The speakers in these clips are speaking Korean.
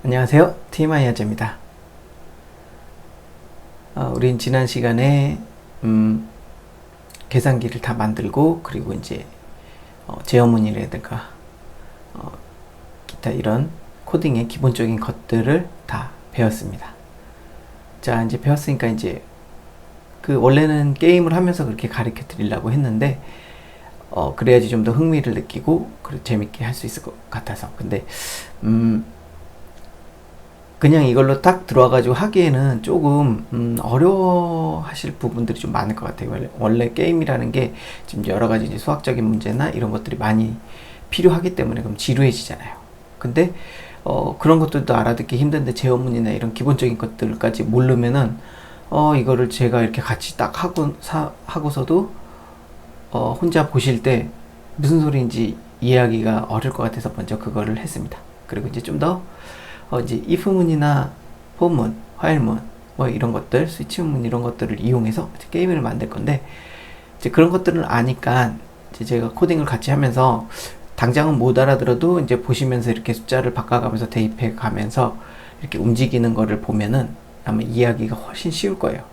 안녕하세요. TMI 아재입니다. 우린 지난 시간에 계산기를 다 만들고 그리고 이제 제어문이라든가 기타 이런 코딩의 기본적인 것들을 다 배웠습니다. 자, 이제 배웠으니까 이제 원래는 게임을 하면서 그렇게 가르쳐 드리려고 했는데 그래야지 좀 더 흥미를 느끼고 그리고 재밌게 할 수 있을 것 같아서. 근데 그냥 이걸로 딱 들어와가지고 하기에는 조금 어려워하실 부분들이 좀 많을 것 같아요. 원래 게임이라는 게 지금 여러 가지 이제 수학적인 문제나 이런 것들이 많이 필요하기 때문에 그럼 지루해지잖아요. 근데 그런 것들도 알아듣기 힘든데 제어문이나 이런 기본적인 것들까지 모르면은 이거를 제가 이렇게 같이 딱 하고서도 혼자 보실 때 무슨 소리인지 이해하기가 어려울 것 같아서 먼저 그거를 했습니다. 그리고 이제 좀 더 이제 if문이나 for문, while문 뭐 이런 것들, 스위치문 이런 것들을 이용해서 게임을 만들 건데, 이제 그런 것들을 아니까 이제 제가 코딩을 같이 하면서 당장은 못 알아들어도 이제 보시면서 이렇게 숫자를 바꿔가면서 대입해 가면서 이렇게 움직이는 거를 보면은 아마 이해하기가 훨씬 쉬울 거예요.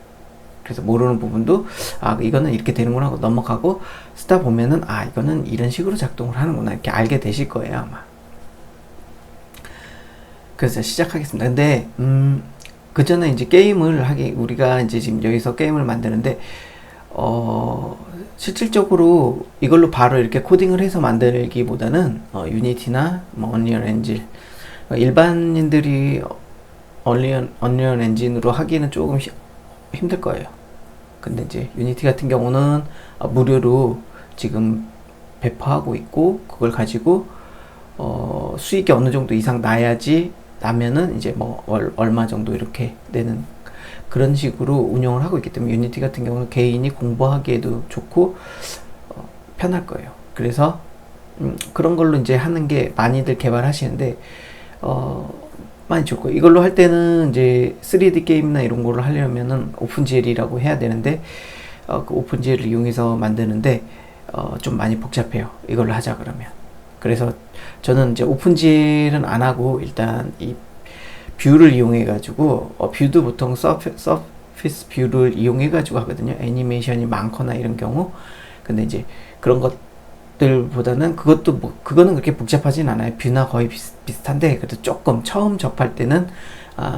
그래서 모르는 부분도 이거는 이렇게 되는구나 하고 넘어가고, 쓰다 보면은 이거는 이런 식으로 작동을 하는구나 이렇게 알게 되실 거예요 아마. 그래서 시작하겠습니다. 근데 그 전에 이제 우리가 이제 지금 여기서 게임을 만드는데 실질적으로 이걸로 바로 이렇게 코딩을 해서 만들기보다는 유니티나 뭐 언리얼 엔진, 일반인들이 언리얼 엔진으로 하기는 조금 힘들 거예요. 근데 이제 유니티 같은 경우는 무료로 지금 배포하고 있고, 그걸 가지고 수익이 어느 정도 이상 나면은 이제 뭐 얼마 정도 이렇게 내는 그런 식으로 운영을 하고 있기 때문에 유니티 같은 경우는 개인이 공부하기에도 좋고 편할 거예요. 그래서 그런 걸로 이제 하는 게 많이들 개발하시는데 많이 좋고, 이걸로 할 때는 이제 3D 게임이나 이런 거를 하려면은 오픈GL이라고 해야 되는데 그 오픈GL을 이용해서 만드는데 좀 많이 복잡해요. 이걸로 하자 그러면. 그래서 저는 이제 오픈GL은 안 하고 일단 이 뷰를 이용해 가지고 뷰도 보통 서피스 뷰를 이용해 가지고 하거든요. 애니메이션이 많거나 이런 경우. 근데 이제 그런 것들보다는 그거는 그렇게 복잡하진 않아요. 뷰나 거의 비슷한데, 그래도 조금 처음 접할 때는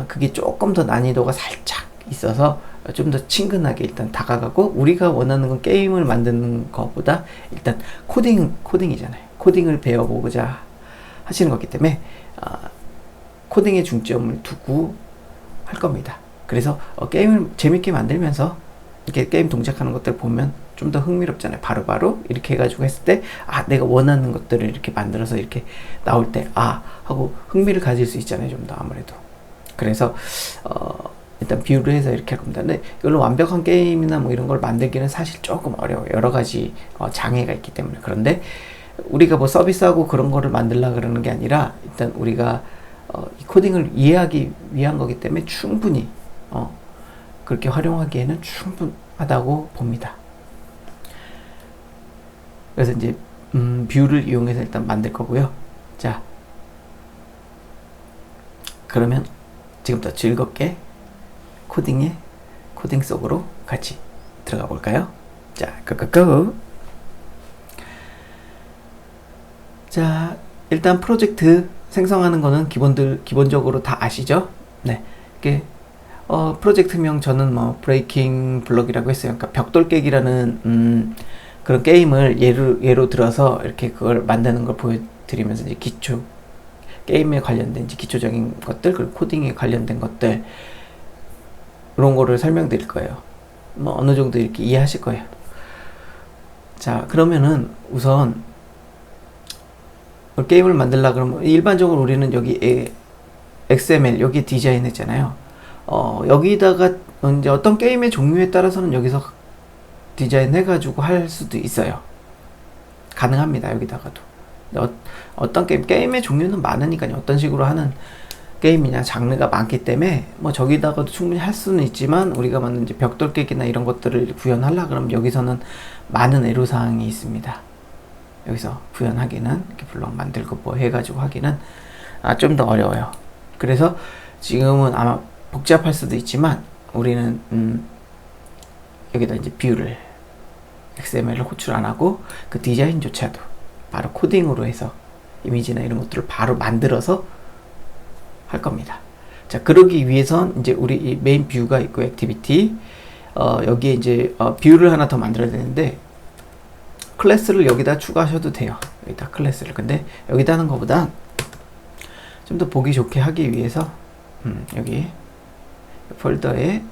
그게 조금 더 난이도가 살짝 있어서 좀 더 친근하게 일단 다가가고, 우리가 원하는 건 게임을 만드는 것보다 일단 코딩이잖아요. 코딩을 배워보고자 하시는 거기 때문에 코딩에 중점을 두고 할 겁니다. 그래서 게임을 재밌게 만들면서 이렇게 게임 동작하는 것들 보면 좀 더 흥미롭잖아요. 바로바로 이렇게 해가지고 했을 때 내가 원하는 것들을 이렇게 만들어서 이렇게 나올 때 하고 흥미를 가질 수 있잖아요. 좀 더 아무래도. 그래서 일단 비유를 해서 이렇게 할 겁니다. 근데 이걸로 완벽한 게임이나 뭐 이런 걸 만들기는 사실 조금 어려워요. 여러 가지 장애가 있기 때문에. 그런데 우리가 뭐 서비스하고 그런 거를 만들려고 그러는 게 아니라 일단 우리가 이 코딩을 이해하기 위한 거기 때문에 충분히 그렇게 활용하기에는 충분하다고 봅니다. 그래서 이제 뷰를 이용해서 일단 만들 거고요. 자, 그러면 지금부터 즐겁게 코딩 속으로 같이 들어가 볼까요? 자, 고고고. 자, 일단 프로젝트 생성하는 거는 기본적으로 다 아시죠? 네. 이게 프로젝트명 저는 뭐 브레이킹 블럭이라고 했어요. 그러니까 벽돌 깨기라는 그런 게임을 예로 들어서 이렇게 그걸 만드는 걸 보여드리면서 이제 게임에 관련된 이제 기초적인 것들, 그리고 코딩에 관련된 것들, 그런 거를 설명드릴 거예요. 뭐 어느 정도 이렇게 이해하실 거예요. 자, 그러면은 우선 게임을 만들라 그러면 일반적으로 우리는 여기 XML 여기 디자인 했잖아요. 여기다가 이제 어떤 게임의 종류에 따라서는 여기서 디자인 해가지고 할 수도 있어요. 가능합니다. 여기다가도. 어떤 게임의 종류는 많으니까요. 어떤 식으로 하는 게임이냐 장르가 많기 때문에 뭐 저기다가도 충분히 할 수는 있지만, 우리가 만든 이제 벽돌 깨기나 이런 것들을 구현하려 그러면 여기서는 많은 애로사항이 있습니다. 여기서 구현하기는 이렇게 블럭 만들고 뭐 해가지고 하기는 좀 더 어려워요. 그래서 지금은 아마 복잡할 수도 있지만 우리는 여기다 이제 뷰를 XML을 호출 안 하고 그 디자인조차도 바로 코딩으로 해서 이미지나 이런 것들을 바로 만들어서 할 겁니다. 자, 그러기 위해선 이제 우리 이 메인 뷰가 있고 액티비티 여기에 이제 뷰를 하나 더 만들어야 되는데 클래스를 여기다 추가하셔도 돼요. 여기다 클래스를. 근데 여기다 하는 것보다 좀 더 보기 좋게 하기 위해서 여기 폴더에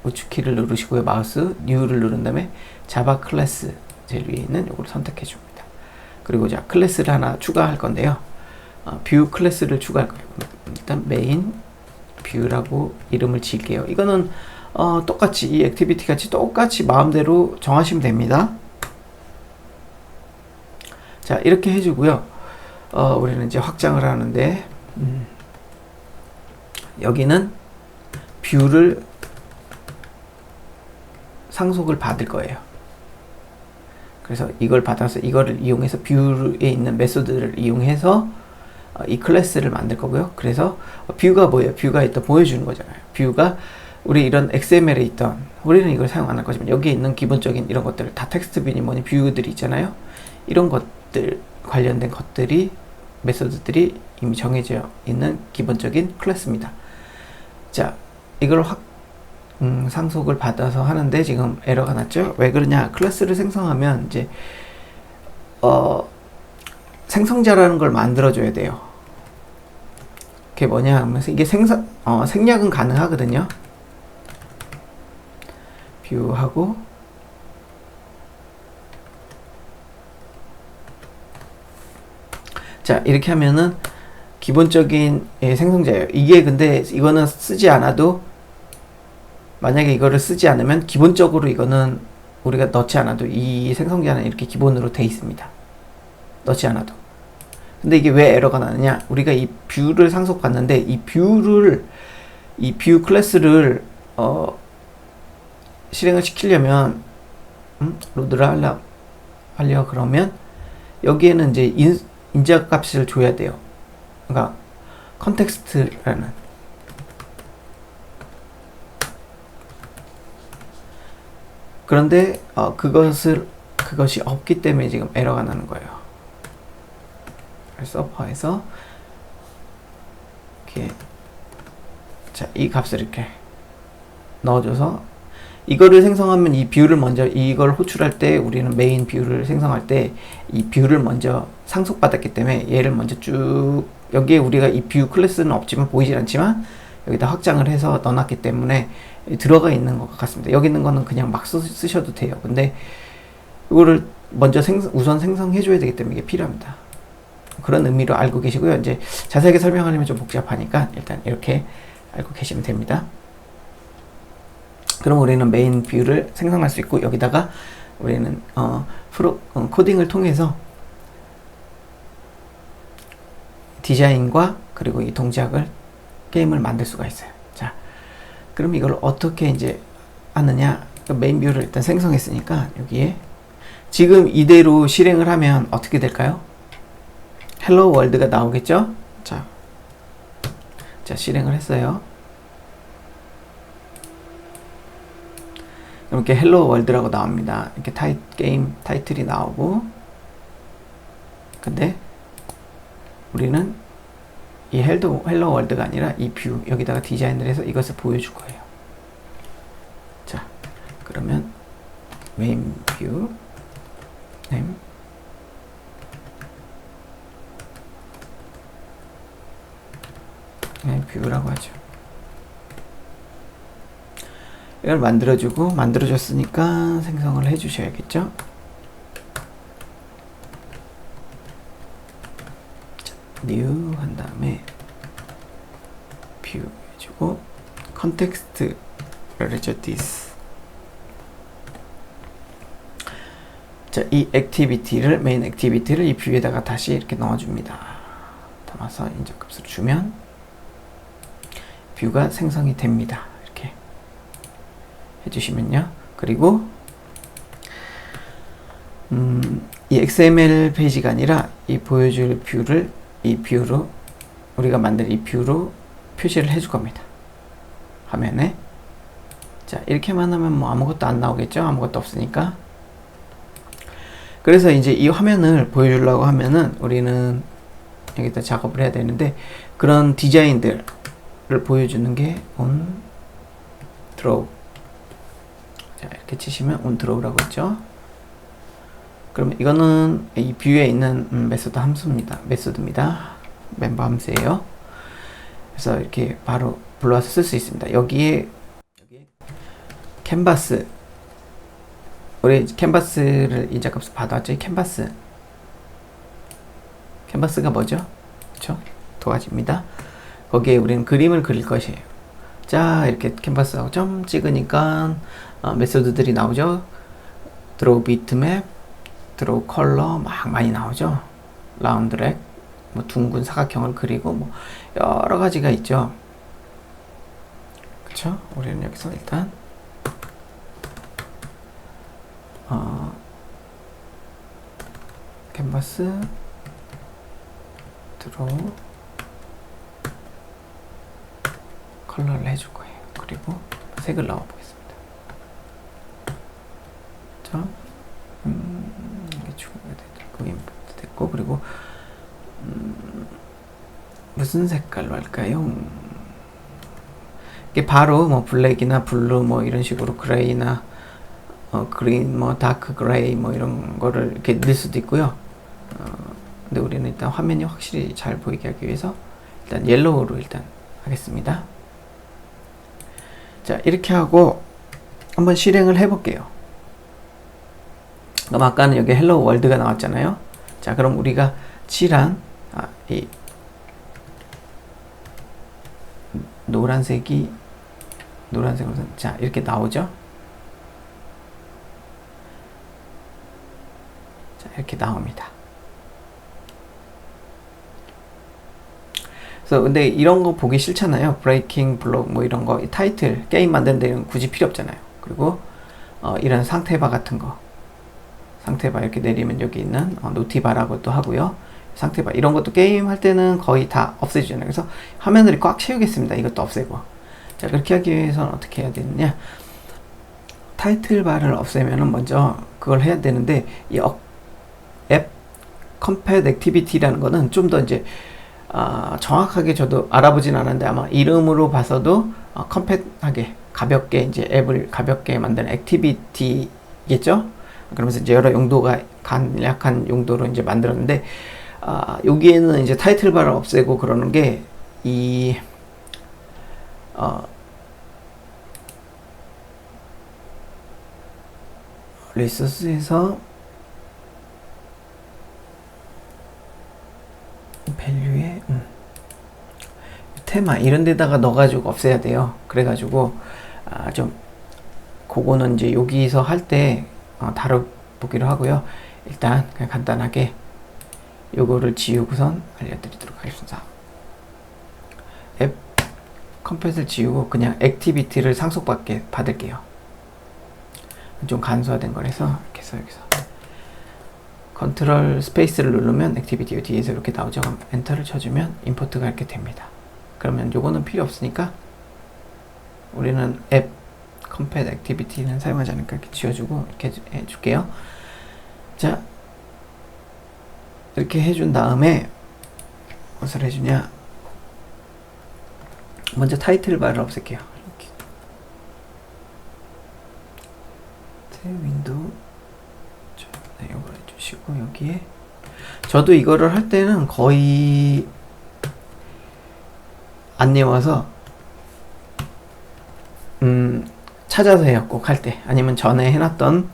우측키를 누르시고요. 마우스 New를 누른 다음에 자바 클래스 제일 위에 있는 이걸 선택해 줍니다. 그리고 자 클래스를 하나 추가할 건데요. 뷰 클래스를 추가할 거예요. 일단 메인 뷰라고 이름을 지을게요. 이거는 똑같이 이 액티비티 같이 똑같이 마음대로 정하시면 됩니다. 자, 이렇게 해주고요. 우리는 이제 확장을 하는데 여기는 뷰를 상속을 받을 거예요. 그래서 이걸 받아서 이거를 이용해서 뷰에 있는 메소드를 이용해서 이 클래스를 만들 거고요. 그래서 뷰가 뭐예요? 뷰가 일단 보여주는 거잖아요. 뷰가 우리 이런 XML에 있던, 우리는 이걸 사용 안 할 거지만 여기에 있는 기본적인 이런 것들 다 텍스트 뷰니 뭐니 뷰들이 있잖아요. 이런 것들 관련된 것들이 메소드들이 이미 정해져 있는 기본적인 클래스입니다. 자, 이걸 상속을 받아서 하는데 지금 에러가 났죠? 왜 그러냐? 클래스를 생성하면 이제 생성자라는 걸 만들어줘야 돼요. 그게 뭐냐 하면서 이게 생략은 가능하거든요. 뷰하고 자, 이렇게 하면은 기본적인 생성자예요. 이게 근데 이거는 쓰지 않아도, 만약에 이거를 쓰지 않으면 기본적으로 이거는 우리가 넣지 않아도 이 생성자는 이렇게 기본으로 돼 있습니다. 넣지 않아도. 근데 이게 왜 에러가 나느냐? 우리가 이 뷰를 상속받는데 이 뷰 클래스를 실행을 시키려면 로드를 하려 그러면 여기에는 이제 인자 값을 줘야 돼요. 그러니까 컨텍스트라는 그런데 그것이 없기 때문에 지금 에러가 나는 거예요. 서버에서 이렇게 자, 이 값을 이렇게 넣어줘서 이거를 생성하면 이 뷰를 먼저 이걸 호출할 때 우리는 메인 뷰를 생성할 때 이 뷰를 먼저 상속받았기 때문에 얘를 먼저 쭉 여기에 우리가 이 뷰 클래스는 없지만 보이질 않지만 여기다 확장을 해서 넣어놨기 때문에 들어가 있는 것 같습니다. 여기 있는 거는 그냥 막 쓰셔도 돼요. 근데 이거를 먼저 우선 생성해 줘야 되기 때문에 이게 필요합니다. 그런 의미로 알고 계시고요. 이제 자세하게 설명하려면 좀 복잡하니까 일단 이렇게 알고 계시면 됩니다. 그럼 우리는 메인 뷰를 생성할 수 있고 여기다가 우리는 코딩을 통해서 디자인과 그리고 이 동작을 게임을 만들 수가 있어요. 자, 그럼 이걸 어떻게 이제 하느냐? 메인 뷰를 일단 생성했으니까 여기에 지금 이대로 실행을 하면 어떻게 될까요? 헬로 월드가 나오겠죠? 자, 실행을 했어요. 이렇게 헬로 월드라고 나옵니다. 이렇게 게임 타이틀이 나오고, 근데 우리는 이 헬로 월드가 아니라 이 뷰 여기다가 디자인을 해서 이것을 보여줄 거예요. 자, 그러면 메인 뷰 네임 뷰라고 하죠. 이걸 만들어줬으니까 생성을 해주셔야겠죠. new 한 다음에 뷰 해주고 컨텍스트를 해줘 this. 자, 이 액티비티를 메인 액티비티를 이 뷰에다가 다시 이렇게 넣어줍니다. 담아서 인적값을 주면 뷰가 생성이 됩니다. 이렇게 해주시면요. 그리고 이 XML 페이지가 아니라 이 보여줄 뷰를 이 뷰로 우리가 만든 이 뷰로 표시를 해줄 겁니다. 화면에. 자, 이렇게만 하면 뭐 아무것도 안 나오겠죠? 아무것도 없으니까. 그래서 이제 이 화면을 보여주려고 하면은 우리는 여기다 작업을 해야 되는데, 그런 디자인들을 보여주는 게 on draw. 자, 이렇게 치시면 on draw라고 있죠. 그러면 이거는 이 뷰에 있는 메소드 함수입니다. 메소드입니다. 멤버 함수예요. 그래서 이렇게 바로 불러와서 쓸 수 있습니다. 여기에 캔버스, 우리 캔버스를 인자값으로 받았죠. 캔버스가 뭐죠? 그쵸? 도화지입니다. 거기에 우리는 그림을 그릴 것이에요. 자, 이렇게 캔버스하고 점 찍으니까 메소드들이 나오죠. draw bitmap, draw color 막 많이 나오죠. round rect, 뭐 둥근 사각형을 그리고 뭐 여러 가지가 있죠. 그쵸? 우리는 여기서 일단 캔버스 draw 컬러를 해줄 거예요. 그리고 색을 넣어 보겠습니다. 자, 이게 추가가 됐고, 인풋 됐고, 그리고 무슨 색깔로 할까요? 이게 바로 뭐 블랙이나 블루 뭐 이런 식으로 그레이나 그린 뭐 다크 그레이 뭐 이런 거를 이렇게 넣을 수도 있고요. 근데 우리는 일단 화면이 확실히 잘 보이게 하기 위해서 일단 옐로우로 일단 하겠습니다. 자, 이렇게 하고 한번 실행을 해 볼게요. 그럼 아까는 여기 헬로 월드가 나왔잖아요. 자, 그럼 우리가 칠한 이 노란색으로, 자, 이렇게 나오죠. 자, 이렇게 나옵니다. 그래서 근데 이런 거 보기 싫잖아요. 브레이킹 블록 뭐 이런 거, 타이틀 게임 만드는 데는 굳이 필요 없잖아요. 그리고 이런 상태바 같은 거, 상태바 이렇게 내리면 여기 있는 노티바라고 또 하고요. 상태바 이런 것도 게임 할 때는 거의 다 없애주잖아요. 그래서 화면을 꽉 채우겠습니다. 이것도 없애고. 자, 그렇게 하기 위해서는 어떻게 해야 되느냐? 타이틀바를 없애면은 먼저 그걸 해야 되는데, 이 앱 컴팻 액티비티라는 거는 좀 더 이제 정확하게 저도 알아보진 않았는데 아마 이름으로 봐서도 컴팻하게 가볍게 이제 앱을 가볍게 만드는 액티비티겠죠. 그러면서 이제 여러 용도가 간략한 용도로 이제 만들었는데, 여기에는 이제 타이틀바를 없애고 그러는 게 이 리소스에서 밸류에 테마 이런 데다가 넣어가지고 없애야 돼요. 그래가지고 좀 그거는 이제 여기서 할 때 다뤄보기로 하고요. 일단 그냥 간단하게 요거를 지우고선 알려드리도록 하겠습니다. 앱 컴팻을 지우고 그냥 액티비티를 받을게요. 좀 간소화된 거라서 이렇게 해서 여기서 컨트롤 스페이스를 누르면 액티비티 뒤에서 이렇게 나오죠. 그럼 엔터를 쳐주면 임포트가 이렇게 됩니다. 그러면 요거는 필요 없으니까 우리는 앱 컴팻 액티비티는 사용하지 않으니까 이렇게 지워주고 이렇게 해줄게요. 자, 이렇게 해준 다음에 무엇을 해주냐? 먼저 타이틀 바를 없앨게요. 이렇게. 윈도우 네, 이걸 해주시고 여기에 저도 이거를 할 때는 거의 안 외워서 찾아서 해요. 꼭 할 때 아니면 전에 해놨던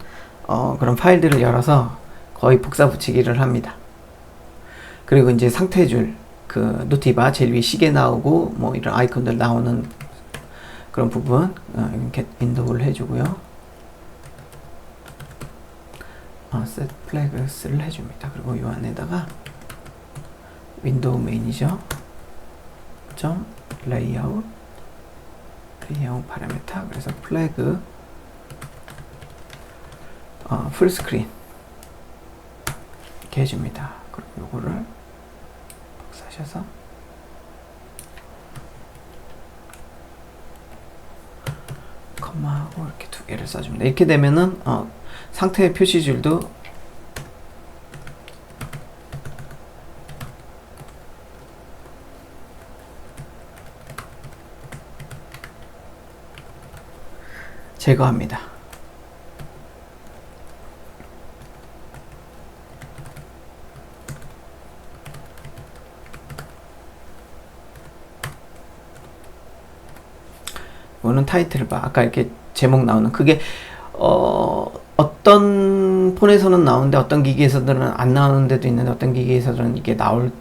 그런 파일들을 열어서 거의 복사 붙이기를 합니다. 그리고 이제 상태줄 그 노티바 제일 위에 시계 나오고 뭐 이런 아이콘들 나오는 그런 부분 이렇게 윈도우를 해주고요. set flags를 해줍니다. 그리고 이 안에다가 윈도우 매니저 점 레이아웃 파라미터 그래서 플래그 풀스크린 이렇게 해줍니다. 그리고 요거를 복사하셔서 컴마하고 이렇게 두 개를 써줍니다. 이렇게 되면은 상태 표시줄도 제거합니다. 이거는 타이틀 바. 아까 이렇게 제목 나오는 그게 어떤 폰에서는 나오는데 어떤 기기에서는 안 나오는 데도 있는데 어떤 기기에서는 이게 나오는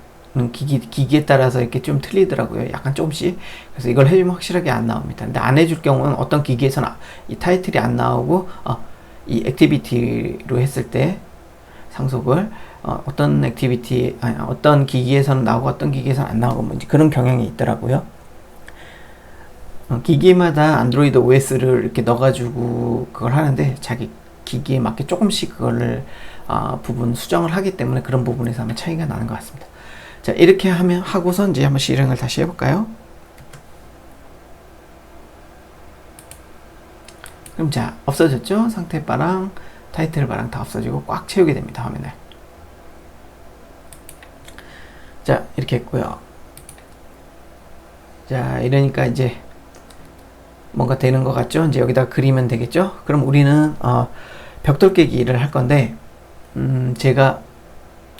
기기에 따라서 이렇게 좀 틀리더라고요. 약간 조금씩. 그래서 이걸 해주면 확실하게 안 나옵니다. 근데 안 해줄 경우는 어떤 기기에서는 이 타이틀이 안 나오고 이 액티비티로 했을 때 상속을 어떤 액티비티 어떤 기기에서는 나오고 어떤 기기에서는 안 나오고 뭐 그런 경향이 있더라고요. 기기마다 안드로이드 OS를 이렇게 넣어가지고 그걸 하는데 자기 기기에 맞게 조금씩 그거를 부분 수정을 하기 때문에 그런 부분에서 아마 차이가 나는 것 같습니다. 자, 이렇게 하고서 이제 한번 실행을 다시 해볼까요? 그럼 자, 없어졌죠? 상태 바랑 타이틀 바랑 다 없어지고 꽉 채우게 됩니다, 화면을. 자, 이렇게 했고요. 자, 이러니까 이제 뭔가 되는 것 같죠? 이제 여기다 그리면 되겠죠? 그럼 우리는 벽돌 깨기를 할 건데 제가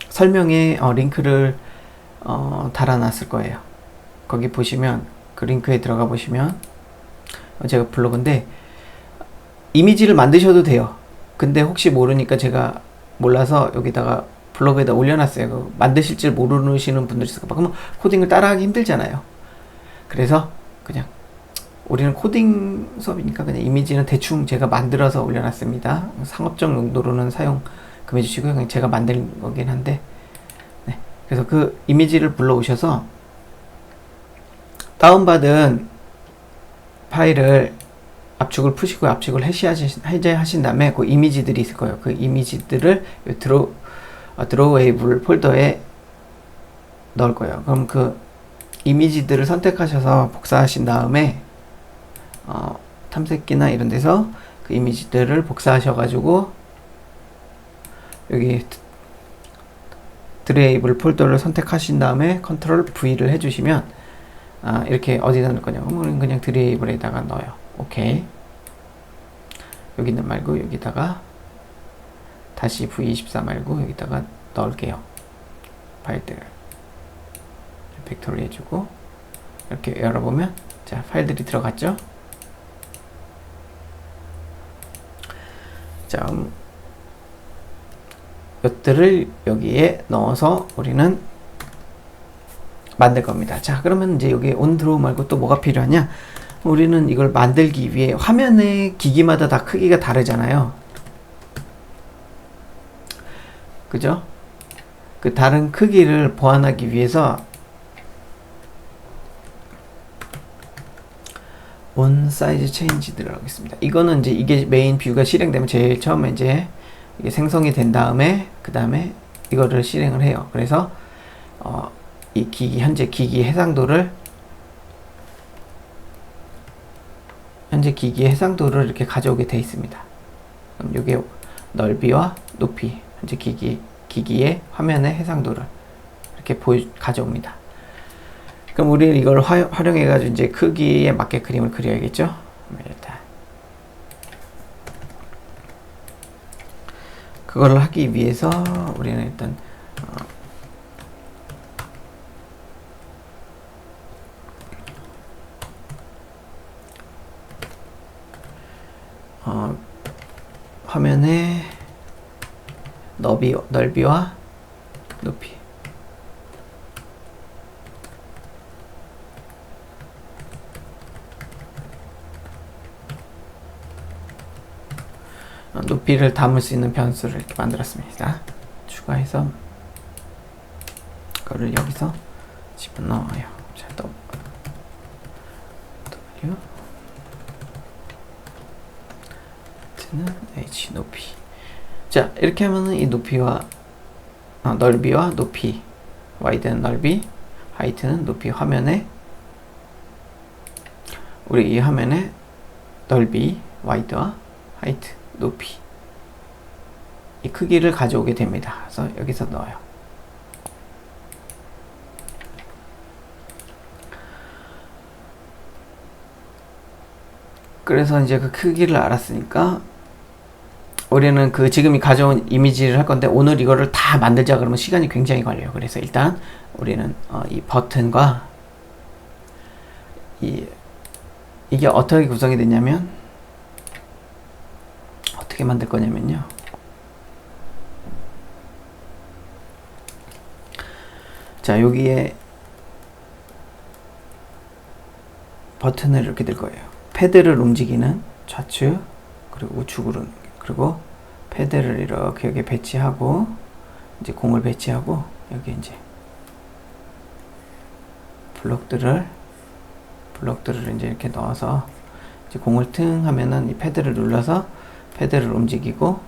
설명에 링크를 달아놨을 거예요. 거기 보시면 그 링크에 들어가 보시면 제가 블로그인데 이미지를 만드셔도 돼요. 근데 혹시 모르니까 제가 몰라서 여기다가 블로그에다 올려놨어요. 만드실 줄 모르시는 분들이 있을까 봐. 그러면 코딩을 따라하기 힘들잖아요. 그래서 그냥 우리는 코딩 수업이니까 그냥 이미지는 대충 제가 만들어서 올려놨습니다. 상업적 용도로는 사용 금해 주시고요. 그냥 제가 만든 거긴 한데 네. 그래서 그 이미지를 불러오셔서 다운받은 파일을 압축을 푸시고 압축을 해제하신 다음에 그 이미지들이 있을 거예요. 그 이미지들을 드로우웨이블 폴더에 넣을 거예요. 그럼 그 이미지들을 선택하셔서 복사하신 다음에 탐색기나 이런 데서 그 이미지들을 복사하셔가지고 여기 드레이블 폴더를 선택하신 다음에 컨트롤 V를 해주시면 이렇게 어디다 넣을 거냐면 그냥 드레이블에다가 넣어요. 오케이. 여기는 말고 여기다가 다시 V24 말고 여기다가 넣을게요. 파일들을 벡터를 해주고 이렇게 열어보면 자 파일들이 들어갔죠. 자, 이것들을 여기에 넣어서 우리는 만들 겁니다. 자, 그러면 이제 여기 온드로우 말고 또 뭐가 필요하냐? 우리는 이걸 만들기 위해 화면의 기기마다 다 크기가 다르잖아요. 그죠? 그 다른 크기를 보완하기 위해서 온 사이즈 체인지 들어가겠습니다. 이거는 이제 이게 메인 뷰가 실행되면 제일 처음에 이제 이게 생성이 된 다음에 그 다음에 이거를 실행을 해요. 그래서 이 기기 현재 기기 해상도를 이렇게 가져오게 돼 있습니다. 그럼 이게 넓이와 높이 현재 기기의 화면의 해상도를 이렇게 가져옵니다. 그럼 우리는 이걸 활용해 가지고 이제 크기에 맞게 그림을 그려야겠죠. 일단 그걸 하기 위해서 우리는 일단 화면의 넓이와 높이 높이를 담을 수 있는 변수를 이렇게 만들었습니다. 추가해서 그거를 여기서 집어넣어요. 자, W 는 H 높이. 자, 이렇게 하면은 이 높이와 넓이와 높이, 와이드는 넓이, 하이트는 높이 화면에 우리 이 화면의 넓이 와이드와 하이트, 높이 이 크기를 가져오게 됩니다. 그래서 여기서 넣어요. 그래서 이제 그 크기를 알았으니까 우리는 그 지금 가져온 이미지를 할 건데 오늘 이거를 다 만들자 그러면 시간이 굉장히 걸려요. 그래서 일단 우리는 이 버튼과 이게 어떻게 구성이 되냐면 어떻게 만들 거냐면요. 자, 여기에 버튼을 이렇게 들 거예요. 패드를 움직이는 좌측 그리고 우측으로, 그리고 패드를 이렇게 여기 배치하고 이제 공을 배치하고 여기 이제 블록들을 이제 이렇게 넣어서 이제 공을 튼 하면은 이 패드를 눌러서 패드를 움직이고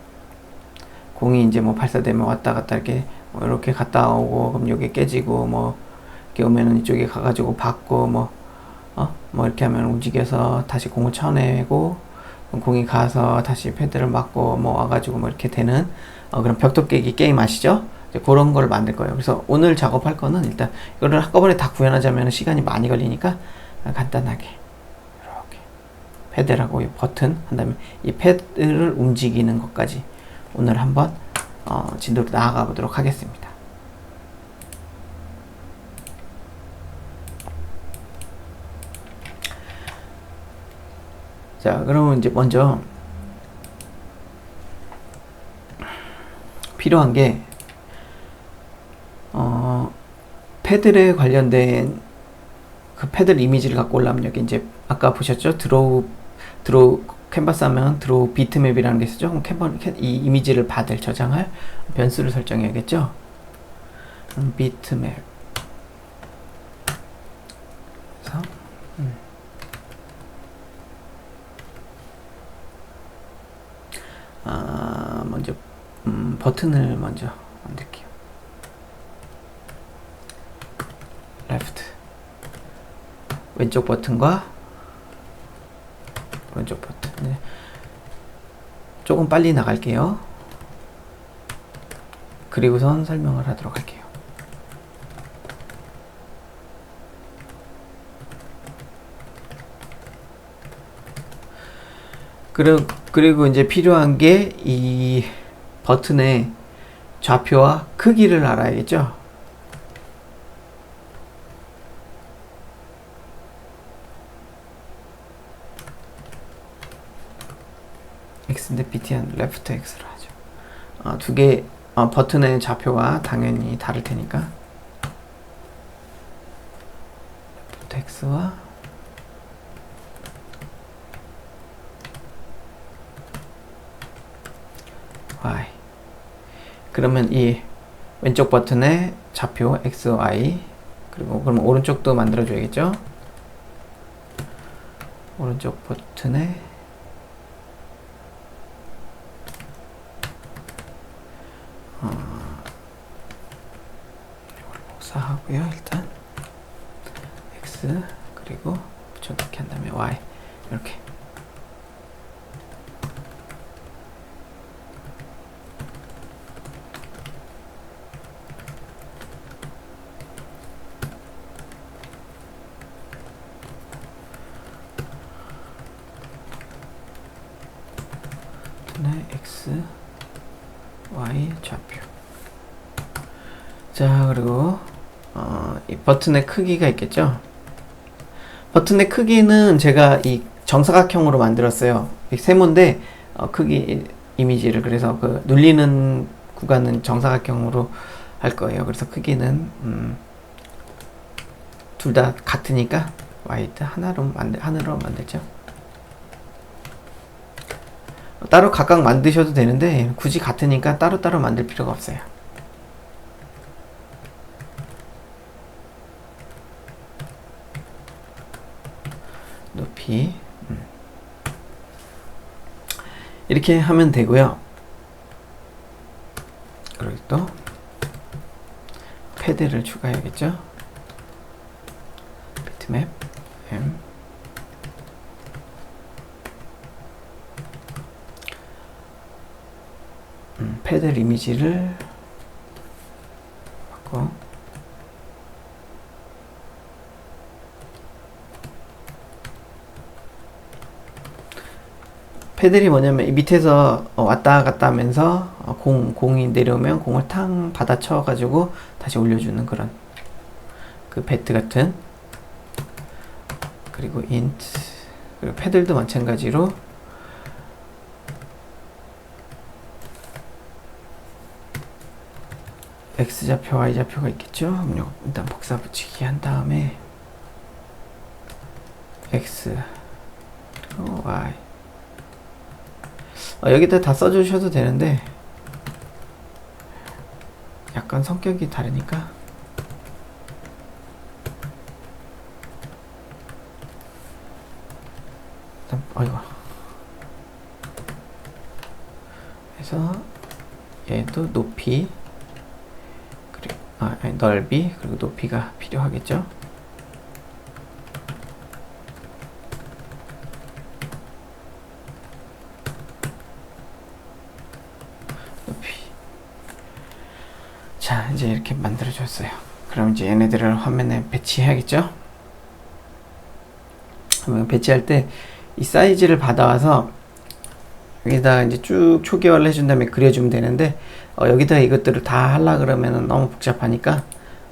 공이 이제 뭐 발사되면 왔다 갔다 이렇게 뭐 이렇게 갔다 오고 그럼 여기 깨지고 뭐 이렇게 오면은 이쪽에 가가지고 받고 뭐 이렇게 하면 움직여서 다시 공을 쳐내고 공이 가서 다시 패드를 맞고 뭐 와가지고 뭐 이렇게 되는 그런 벽돌 깨기 게임 아시죠? 이제 그런 걸 만들 거예요. 그래서 오늘 작업할 거는 일단 이거를 한꺼번에 다 구현하자면 시간이 많이 걸리니까 간단하게 이렇게 패드라고 이 버튼 한 다음에 이 패드를 움직이는 것까지 오늘 한번 진도로 나아가 보도록 하겠습니다. 자, 그러면 이제 먼저 필요한 게 패드에 관련된 그 패드 이미지를 갖고 올라오면 여기 이제 아까 보셨죠? 드로우 캔버스 하면 드로우 비트맵이라는 게 있었죠? 그럼 이 이미지를 받을 저장할 변수를 설정해야겠죠? 비트맵. 그래서 먼저 버튼을 먼저 만들게요. 레프트 왼쪽 버튼과 오른쪽 버튼. 네. 조금 빨리 나갈게요. 그리고선 설명을 하도록 할게요. 그리고 이제 필요한 게 이 버튼의 좌표와 크기를 알아야겠죠. x인데 bt는 레프트 x로 하죠. 두 개 버튼의 좌표가 당연히 다를 테니까 레프트 x와 y. 그러면 이 왼쪽 버튼의 좌표 x, y 그리고 그럼 오른쪽도 만들어 줘야겠죠. 오른쪽 버튼의 이걸 복사하고요. 일단 x 그리고 붙여넣기 한 다음에 y 이렇게. x, y 좌표. 자, 그리고 이 버튼의 크기가 있겠죠. 버튼의 크기는 제가 이 정사각형으로 만들었어요. 이 세모인데 크기 이미지를 그래서 그 눌리는 구간은 정사각형으로 할 거예요. 그래서 크기는 둘 다 같으니까 와이드 하나로 만들죠. 따로 각각 만드셔도 되는데 굳이 같으니까 따로따로 만들 필요가 없어요. 높이 이렇게 하면 되고요. 그리고 또 패드를 추가해야겠죠. 비트맵 M 패들 이미지를 바꿔. 패들이 뭐냐면 이 밑에서 왔다 갔다 하면서 공이 내려오면 공을 탕 받아쳐 가지고 다시 올려주는 그런 그 배트 같은. 그리고 int, 그리고 패들도 마찬가지로 x좌표, y좌표가 있겠죠. 그럼 일단 복사 붙이기 한 다음에 x 그리고 y. 여기다 다 써주셔도 되는데 약간 성격이 다르니까 일단 어이구. 그래서 얘도 높이 그리고 아니, 넓이 그리고 높이가 필요하겠죠. 자, 이제 이렇게 만들어줬어요. 그럼 이제 얘네들을 화면에 배치해야겠죠? 그러면 배치할 때 이 사이즈를 받아와서 여기다가 이제 쭉 초기화를 해준 다음에 그려주면 되는데 여기다가 이것들을 다 하려 그러면 너무 복잡하니까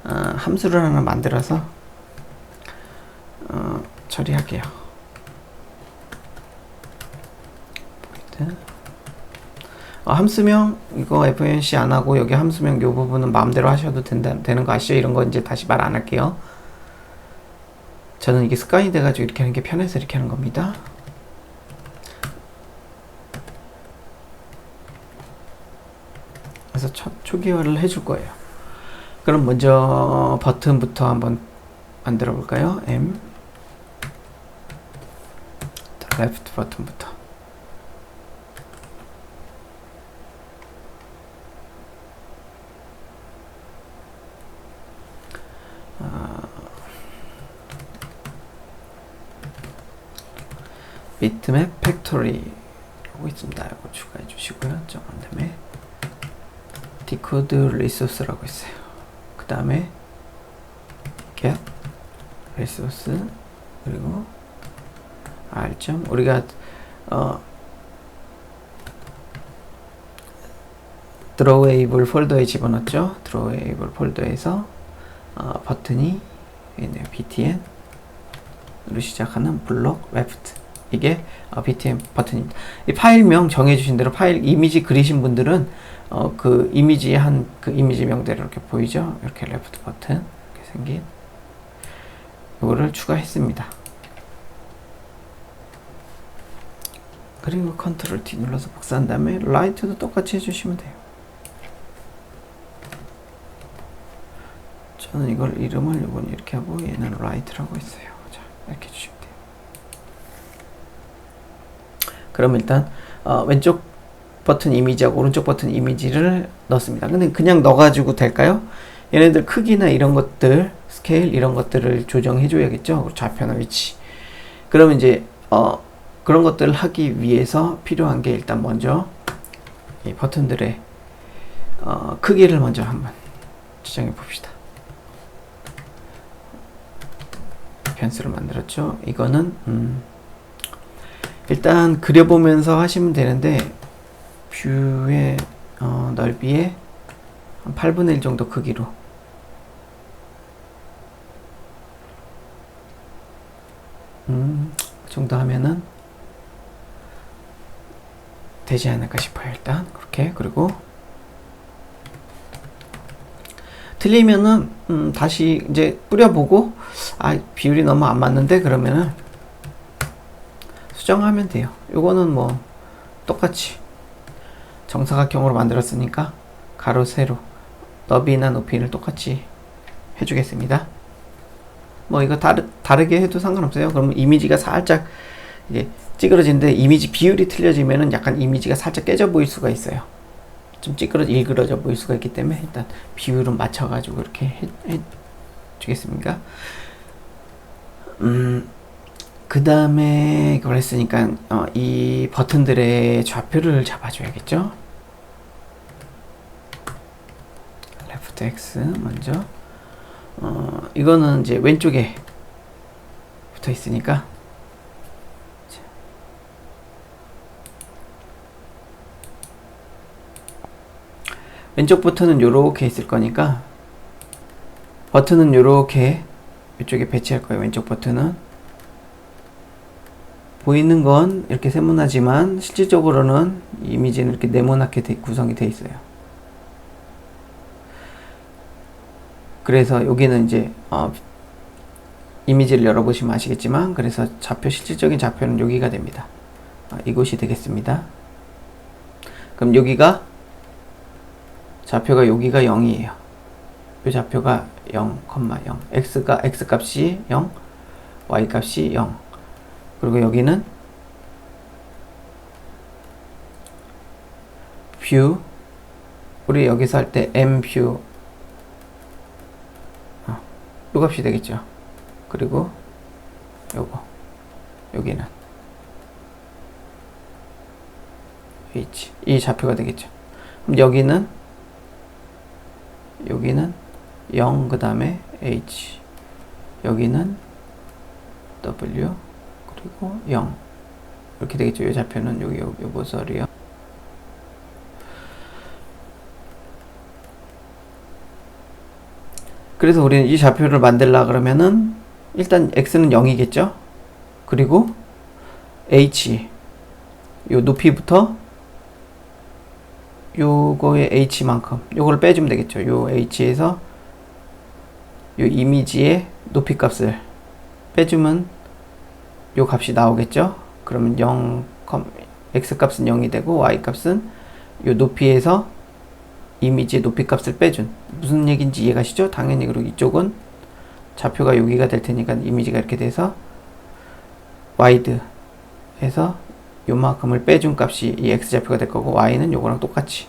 함수를 하나 만들어서 처리할게요. 함수명 이거 FNC 안 하고 여기 함수명 요 부분은 마음대로 하셔도 되는 거 아시죠? 이런 거 이제 다시 말 안 할게요. 저는 이게 습관이 돼가지고 이렇게 하는 게 편해서 이렇게 하는 겁니다. 그래서 초기화를 해줄 거예요. 그럼 먼저 버튼부터 한번 만들어 볼까요? M 레프트 버튼부터. 비트맵 팩토리 하고 있습니다. 이거 추가해 주시고요. 정한 다음에 디코드 리소스라고 있어요. 그 다음에 get 리소스 그리고 r 우리가 drawable 폴더에 집어넣었죠. drawable 폴더에서 버튼이 있네요. btn으로 시작하는 블록 레프트. 이게 btn 버튼입니다. 이 파일명 정해주신 대로 파일 이미지 그리신 분들은 그 이미지의 그 이미지명대로 이렇게 보이죠? 이렇게 레프트 버튼 이렇게 생긴 이거를 추가했습니다. 그리고 컨트롤 T 눌러서 복사한 다음에 라이트도 똑같이 해주시면 돼요. 저는 이걸 이름을 이건 이렇게 하고 얘는 라이트라고 했어요. 자, 이렇게 해주시면 돼요. 그럼 일단 왼쪽 버튼 이미지하고 오른쪽 버튼 이미지를 넣습니다. 근데 그냥 넣어가지고 될까요? 얘네들 크기나 이런 것들, 스케일 이런 것들을 조정해 줘야겠죠. 좌표나 위치. 그러면 이제 그런 것들을 하기 위해서 필요한 게 일단 먼저 이 버튼들의 크기를 먼저 한번 지정해 봅시다. 변수를 만들었죠. 이거는 일단 그려보면서 하시면 되는데 뷰의 넓이의 한 8분의 1 정도 크기로 그 정도 하면은 되지 않을까 싶어요. 일단 그렇게. 그리고 틀리면은 다시 이제 뿌려보고 비율이 너무 안 맞는데 그러면은 수정하면 돼요. 요거는 뭐 똑같이 정사각형으로 만들었으니까 가로 세로 너비나 높이를 똑같이 해주겠습니다. 뭐 이거 다르게 해도 상관없어요. 그러면 이미지가 살짝 이게 찌그러지는데 이미지 비율이 틀려지면은 약간 이미지가 살짝 깨져 보일 수가 있어요. 좀 일그러져 보일 수가 있기 때문에 일단 비율은 맞춰가지고 이렇게 해주겠습니까? 그 다음에 그걸 했으니까 이 버튼들의 좌표를 잡아줘야겠죠. Shift X 먼저. 이거는 이제 왼쪽에 붙어 있으니까. 왼쪽 버튼은 요렇게 있을 거니까 버튼은 요렇게 이쪽에 배치할 거예요. 왼쪽 버튼은 보이는 건 이렇게 세모나지만 실질적으로는 이미지는 이렇게 네모나게 구성이 되어 있어요. 그래서 여기는 이제 이미지를 열어보시면 아시겠지만, 그래서 실질적인 좌표는 여기가 됩니다. 이곳이 되겠습니다. 그럼 여기가 좌표가 여기가 0이에요. 이 좌표가 0, 0. x 값이 0, y 값이 0. 그리고 여기는 뷰, 우리 여기서 할 때 m뷰, 요 값이 되겠죠. 그리고 요거, 여기는 h, 이 좌표가 되겠죠. 그럼 여기는 0, 그 다음에 h, 여기는 w, 그리고 0 이렇게 되겠죠. 이 좌표는 요 보설이요. 그래서 우리는 이 좌표를 만들라 그러면은 일단 x는 0이겠죠. 그리고 h, 요 높이부터 요거의 h만큼 요걸 빼주면 되겠죠. 요 h에서 요 이미지의 높이 값을 빼주면 요 값이 나오겠죠. 그러면 0, x 값은 0이 되고 y 값은 요 높이에서 이미지의 높이 값을 빼준, 무슨 얘기인지 이해가시죠? 당연히. 그리고 이쪽은 좌표가 여기가 될 테니까 이미지가 이렇게 돼서 와이드 해서 요만큼을 빼준 값이 이 x좌표가 될 거고, y는 요거랑 똑같이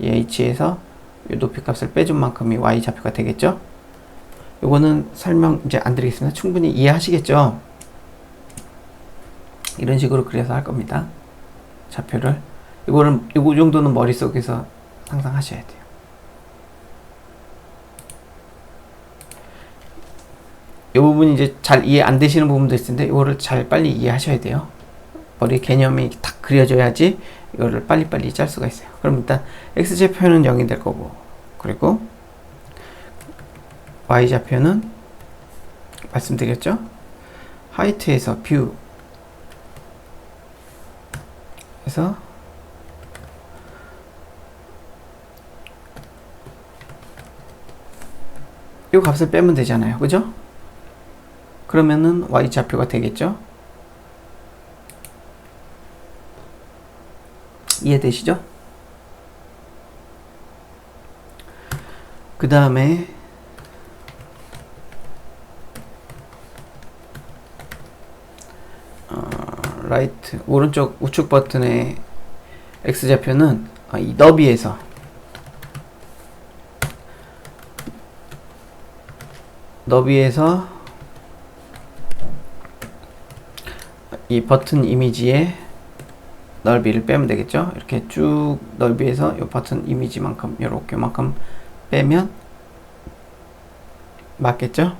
이 h에서 요 높이 값을 빼준 만큼이 y좌표가 되겠죠. 요거는 설명 이제 안 드리겠습니다. 충분히 이해하시겠죠? 이런 식으로 그려서 할 겁니다. 좌표를. 요거 정도는 머릿속에서 상상하셔야 돼요. 이 부분이 이제 잘 이해 안 되시는 부분도 있을 텐데, 이거를 잘 빨리 이해하셔야 돼요. 머리 개념이 딱 그려져야지 이거를 빨리빨리 짤 수가 있어요. 그럼 일단 x좌표는 0이 될 거고, 그리고 y좌표는 말씀드렸죠? 하이트에서 뷰 해서 이 값을 빼면 되잖아요. 그죠? 그러면은 y좌표가 되겠죠? 이해되시죠? 그 다음에 라이트 오른쪽 우측 버튼의 x좌표는 이 너비에서 이 버튼 이미지의 넓이를 빼면 되겠죠. 이렇게 쭉 넓이에서 이 버튼 이미지만큼 요만큼 빼면 맞겠죠.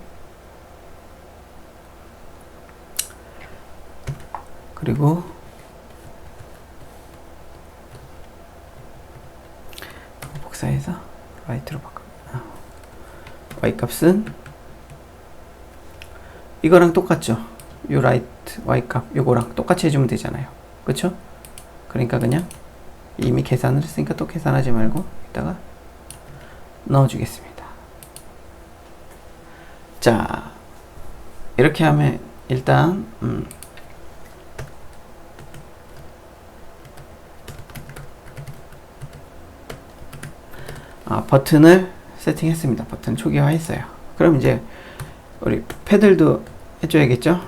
그리고 복사해서 라이트로 바꿔. y 값은 이거랑 똑같죠. 요 라이트 y 값 요거랑 똑같이 해주면 되잖아요. 그쵸? 그러니까 그냥 이미 계산을 했으니까 또 계산하지 말고 이따가 넣어주겠습니다. 자, 이렇게 하면 일단 버튼을 세팅했습니다. 버튼 초기화했어요. 그럼 이제 우리 패들도 해줘야겠죠?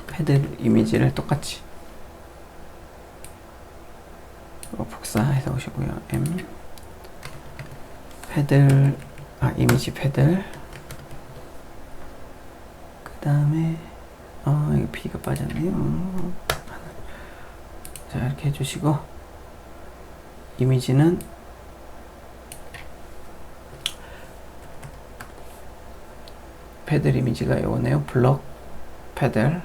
패들 이미지를 똑같이 복사해서 오시고요. 패들, 이미지 패들. 그 다음에 이거 B가 빠졌네요. 자, 이렇게 해주시고 이미지는 패들 이미지가 이거네요. 블록 패들.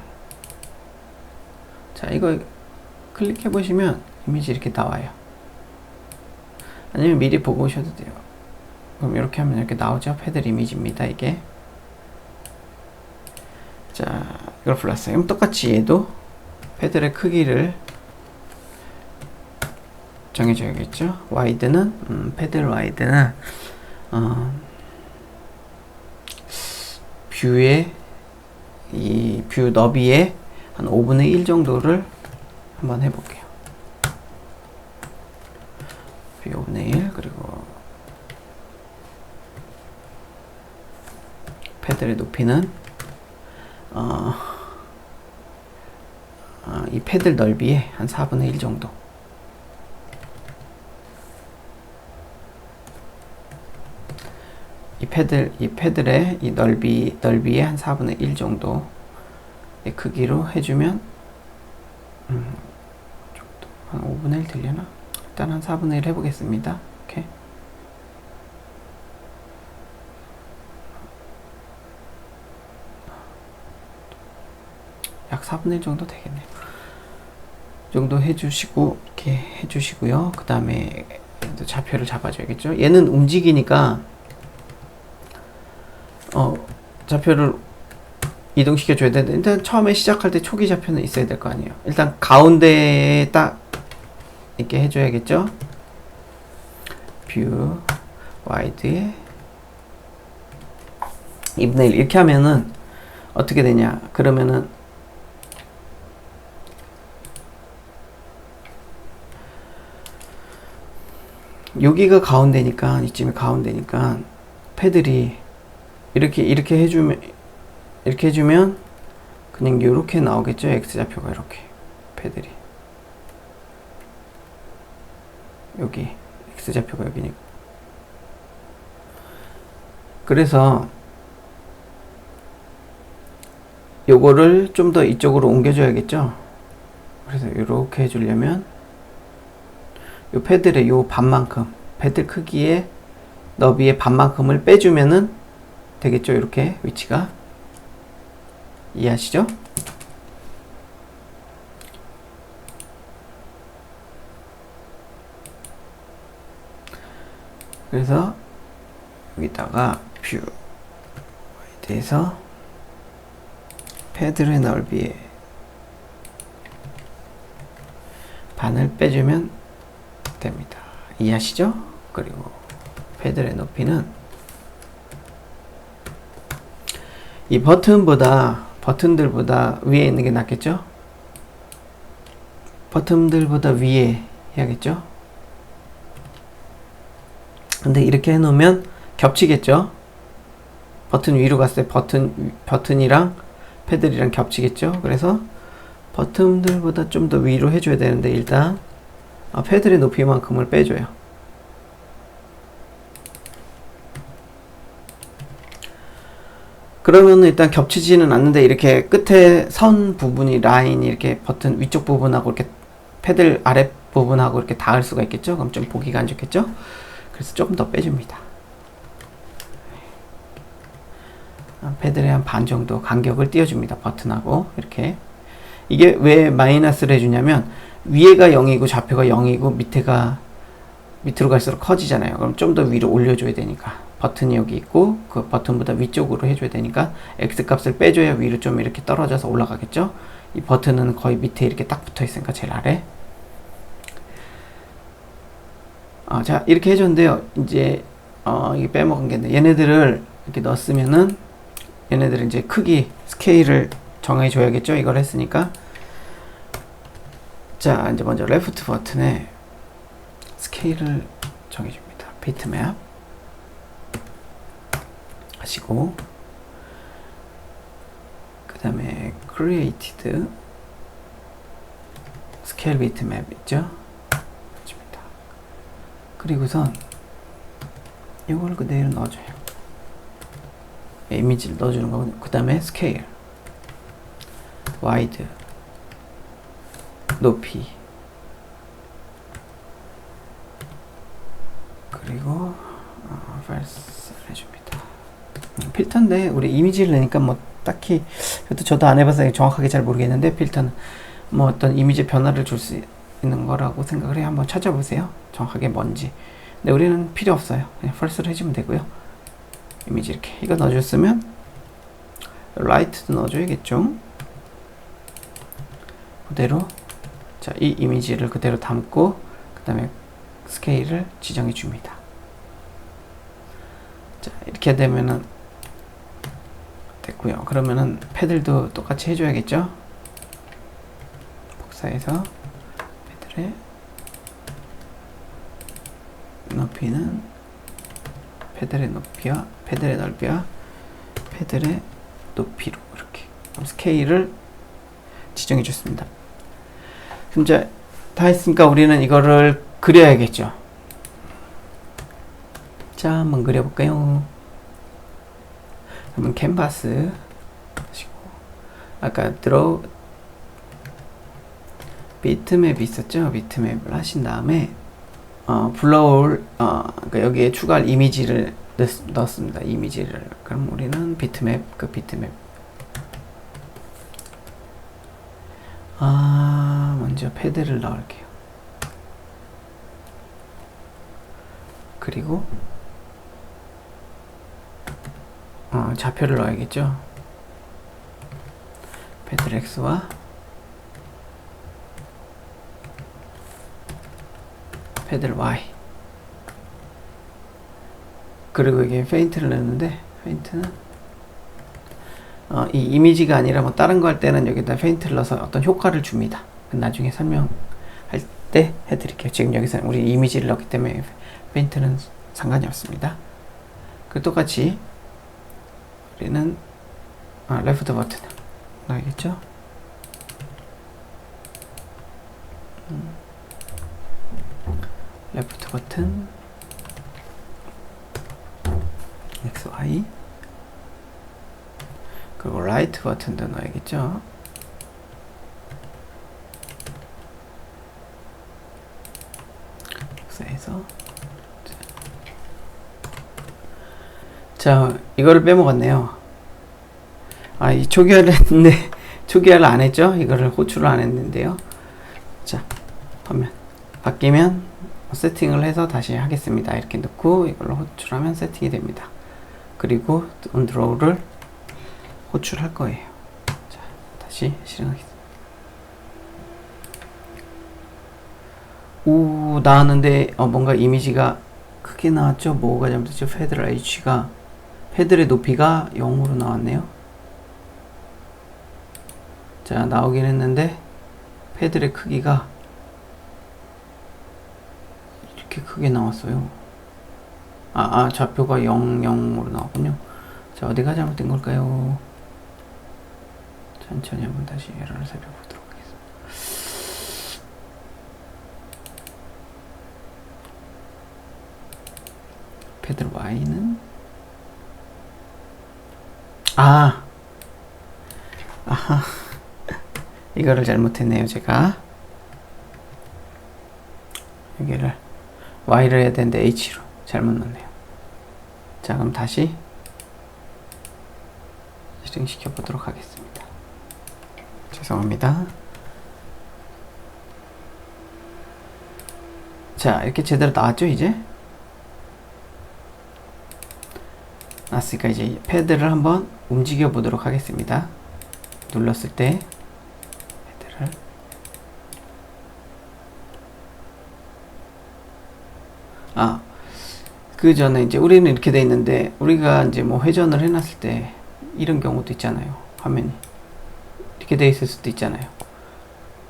자, 이거 클릭해 보시면 이미지 이렇게 나와요. 아니면 미리 보고 오셔도 돼요. 그럼 이렇게 하면 이렇게 나오죠. 패들 이미지입니다. 이게. 자, 이걸 불렀어요. 그럼 똑같이 얘도 패들의 크기를 정해줘야겠죠. 와이드는 패들 와이드는 뷰의 이 뷰 너비의 한 5분의 1 정도를 한번 해볼게요. 뷰 5분의 1 그리고 패들의 높이는 이 패들 넓이의 한 4분의 1 정도. 이 패들의 이 넓이의 한 4분의 1 정도의 크기로 해주면, 한 5분의 1 되려나? 일단 한 4분의 1 해보겠습니다. 이렇게. 약 4분의 1 정도 되겠네요. 이 정도 해주시고, 이렇게 해주시고요. 그 다음에 좌표를 잡아줘야겠죠. 얘는 움직이니까, 좌표를 이동시켜 줘야 되는데, 일단 처음에 시작할 때 초기 좌표는 있어야 될 거 아니에요. 일단 가운데에 딱 이렇게 해줘야겠죠. 뷰 와이드에 2분의 1 이렇게 하면은 어떻게 되냐. 그러면은 여기가 가운데니까, 이쯤이 가운데니까 패들이 이렇게 해주면 그냥 이렇게 나오겠죠. X좌표가 이렇게 패들이 여기 X좌표가 여기니까. 그래서 요거를 좀 더 이쪽으로 옮겨줘야겠죠. 그래서 이렇게 해주려면 요 패들의 요 반만큼, 패들 크기의 너비의 반만큼을 빼주면은 되겠죠. 이렇게 위치가. 이해하시죠? 그래서 여기다가 뷰 와이드에서 패들의 넓이에 반을 빼주면 됩니다. 이해하시죠? 그리고 패들의 높이는 이 버튼들보다 위에 있는 게 낫겠죠? 버튼들보다 위에 해야겠죠? 근데 이렇게 해놓으면 겹치겠죠? 버튼 위로 갔을 때 버튼이랑 패들이랑 겹치겠죠? 그래서 버튼들보다 좀 더 위로 해줘야 되는데, 일단 패들의 높이만큼을 빼줘요. 그러면 일단 겹치지는 않는데, 이렇게 끝에 선 부분이 라인이 이렇게 버튼 위쪽 부분하고 이렇게 패들 아랫 부분하고 이렇게 닿을 수가 있겠죠? 그럼 좀 보기가 안 좋겠죠? 그래서 조금 더 빼줍니다. 패들의 한 반 정도 간격을 띄워줍니다. 버튼하고 이렇게. 이게 왜 마이너스를 해주냐면, 위에가 0이고 좌표가 0이고 밑으로 갈수록 커지잖아요. 그럼 좀 더 위로 올려줘야 되니까. 버튼이 여기 있고 그 버튼보다 위쪽으로 해줘야 되니까 X값을 빼줘야 위로 좀 이렇게 떨어져서 올라가겠죠. 이 버튼은 거의 밑에 이렇게 딱 붙어 있으니까 제일 아래. 자, 이렇게 해줬는데요. 이제 이게 빼먹은 게 있는데, 얘네들을 이렇게 넣었으면은 얘네들은 이제 크기 스케일을 정해줘야겠죠. 이걸 했으니까. 자, 이제 먼저 레프트 버튼에 스케일을 정해줍니다. 비트맵 하시고, 그 다음에 created 스케일 비트맵 있죠? 해줍니다. 그리고선 이걸 그대로 넣어줘요. 이미지를 넣어주는 거거든요. 그 다음에 스케일, 와이드, 높이, 그리고 false를 해줍니다. 필터인데 우리 이미지를 내니까 뭐 딱히 그것도 저도 안 해봐서 정확하게 잘 모르겠는데 필터는 뭐 어떤 이미지 변화를 줄 수 있는 거라고 생각을 해요. 한번 찾아보세요. 정확하게 뭔지. 근데 우리는 필요 없어요. 그냥 false를 해주면 되고요. 이미지 이렇게 이거 넣어줬으면 light도 넣어줘야겠죠. 그대로 자, 이 이미지를 그대로 담고 그 다음에 스케일을 지정해 줍니다. 자, 이렇게 되면은 됐고요. 그러면은 패들도 똑같이 해줘야겠죠. 복사해서 패들의 높이는 패들의 높이와 패들의 넓이와 패들의 높이로 이렇게 스케일을 지정해 줬습니다. 그럼 이제 다 했으니까 우리는 이거를 그려야겠죠. 자, 한번 그려볼까요? 그러면 캔버스 하시고 아까 드로우 비트맵이 있었죠. 비트맵을 하신 다음에 불러올 그러니까 여기에 추가할 이미지를 넣었습니다. 이미지를. 그럼 우리는 비트맵 비트맵 먼저 패드를 넣을게요. 그리고 좌표를 넣어야겠죠. 패드 X와 패드 Y. 그리고 이게 페인트를 넣는데 페인트는 이 이미지가 아니라 뭐 다른 거 할 때는 여기다 페인트를 넣어서 어떤 효과를 줍니다. 나중에 설명할 때 해드릴게요. 지금 여기서 우리 이미지를 넣기 때문에 페인트는 상관이 없습니다. 그 똑같이 우리는 레프트 버튼 넣어야겠죠. 레프트 버튼 X, Y 그리고 라이트 버튼도 넣어야겠죠. 복사해서 자, 이거를 빼먹었네요. 이 초기화를 했는데 초기화를 안 했죠. 이거를 호출을 안 했는데요. 자, 화면 바뀌면 세팅을 해서 다시 하겠습니다. 이렇게 넣고 이걸로 호출하면 세팅이 됩니다. 그리고 언드로우를 호출할 거예요. 자, 다시 실행하겠습니다. 오, 나왔는데 뭔가 이미지가 크게 나왔죠. 뭐가 잘못됐죠? 패들 H가 패들의 높이가 0으로 나왔네요. 자, 나오긴 했는데 패들의 크기가 이렇게 크게 나왔어요. 좌표가 0, 0으로 나왔군요. 자, 어디가 잘못된 걸까요? 천천히 한번 다시 에러를 살펴보도록 하겠습니다. 패들 Y는 이거를 잘못했네요. 제가 여기를 Y를 해야 되는데 H로 잘못 넣었네요. 자, 그럼 다시 실행시켜 보도록 하겠습니다. 죄송합니다. 자, 이렇게 제대로 나왔죠. 이제 나왔으니까 이제 패드를 한번 움직여 보도록 하겠습니다. 눌렀을 때 패드를 그 전에 이제 우리는 이렇게 돼 있는데 우리가 이제 뭐 회전을 해놨을 때 이런 경우도 있잖아요. 화면이 이렇게 돼 있을 수도 있잖아요.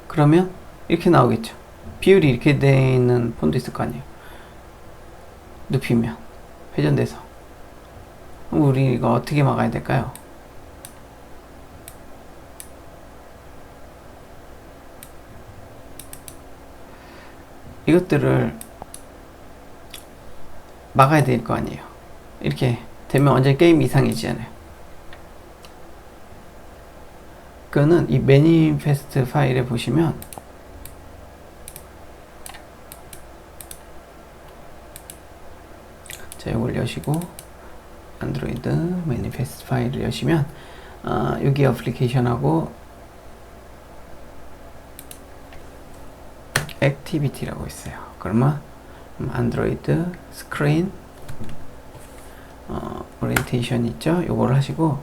그러면 이렇게 나오겠죠. 비율이 이렇게 돼 있는 폰도 있을 거 아니에요. 눕히면 회전돼서 그럼 우리가 어떻게 막아야 될까요? 이것들을 막아야 될 거 아니에요. 이렇게 되면 완전 게임 이상해지잖아요. 그거는 이 매니페스트 파일에 보시면 자, 이걸 여시고 안드로이드 매니페스트 파일을 여시면 여기 어플리케이션하고 액티비티라고 있어요. 그러면 안드로이드 스크린 오리엔테이션 있죠? 요걸 하시고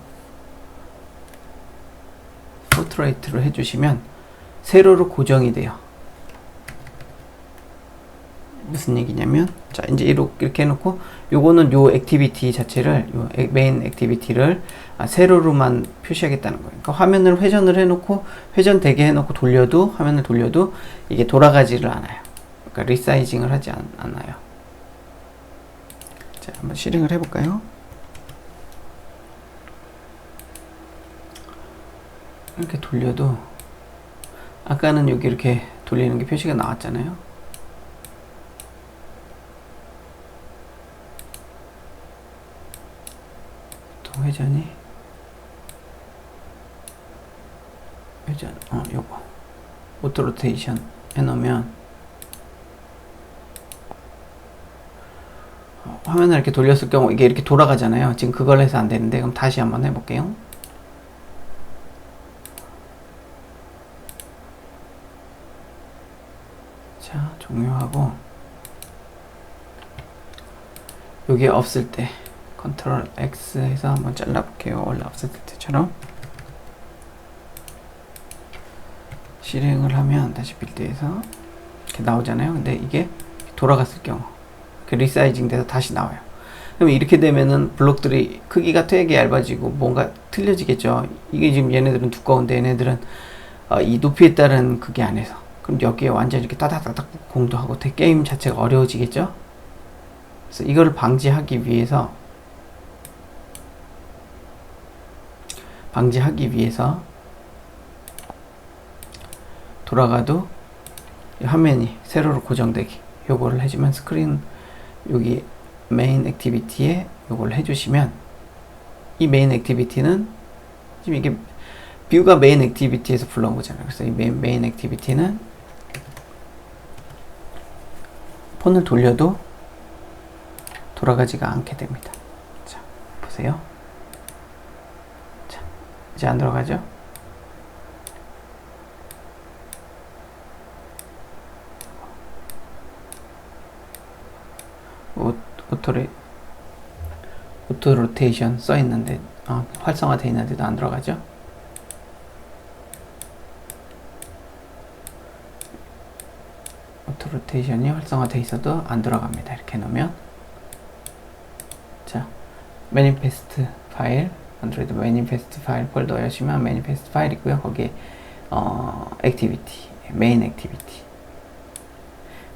포트레이트로 해주시면 세로로 고정이 돼요. 무슨 얘기냐면, 자, 이제 이렇게 해놓고, 요거는 요 액티비티 자체를, 요 메인 액티비티를 세로로만 표시하겠다는 거예요. 그러니까 화면을 회전을 해놓고, 회전되게 해놓고 돌려도, 화면을 돌려도 이게 돌아가지를 않아요. 그러니까 리사이징을 하지 않아요. 자, 한번 실행을 해볼까요? 이렇게 돌려도, 아까는 여기 이렇게 돌리는 게 표시가 나왔잖아요. 회전 요거 오토 로테이션 해놓으면 화면을 이렇게 돌렸을 경우 이게 이렇게 돌아가잖아요. 지금 그걸 해서 안 되는데, 그럼 다시 한번 해볼게요. 자, 종료하고 여기 없을 때 컨트롤 X 해서 한번 잘라볼게요. 원래 없었을 때처럼. 실행을 하면 다시 빌드에서 이렇게 나오잖아요. 근데 이게 돌아갔을 경우 리사이징 돼서 다시 나와요. 그러면 이렇게 되면은 블록들이 크기가 되게 얇아지고 뭔가 틀려지겠죠. 이게 지금 얘네들은 두꺼운데 얘네들은 이 높이에 따른 그게 안에서, 그럼 여기에 완전 이렇게 따닥따닥 공도하고 되게 게임 자체가 어려워지겠죠. 그래서 이거를 방지하기 위해서 돌아가도 화면이 세로로 고정되기, 요거를 해주면 스크린 여기 메인 액티비티에 요걸 해주시면, 이 메인 액티비티는 지금 이게 뷰가 메인 액티비티에서 불러온 거잖아요. 그래서 이 메인 액티비티는 폰을 돌려도 돌아가지가 않게 됩니다. 자, 보세요. 자, 이제 안 들어가죠? 오토 로테이션 써 있는데, 활성화되어 있는데도 안 들어가죠? 오토 로테이션이 활성화되어 있어도 안 들어갑니다. 이렇게 놓으면. 자, 매니페스트 파일, 안드로이드 매니페스트 파일 폴더 여시면 매니페스트 파일 있고요. 거기에 액티비티, 메인 액티비티.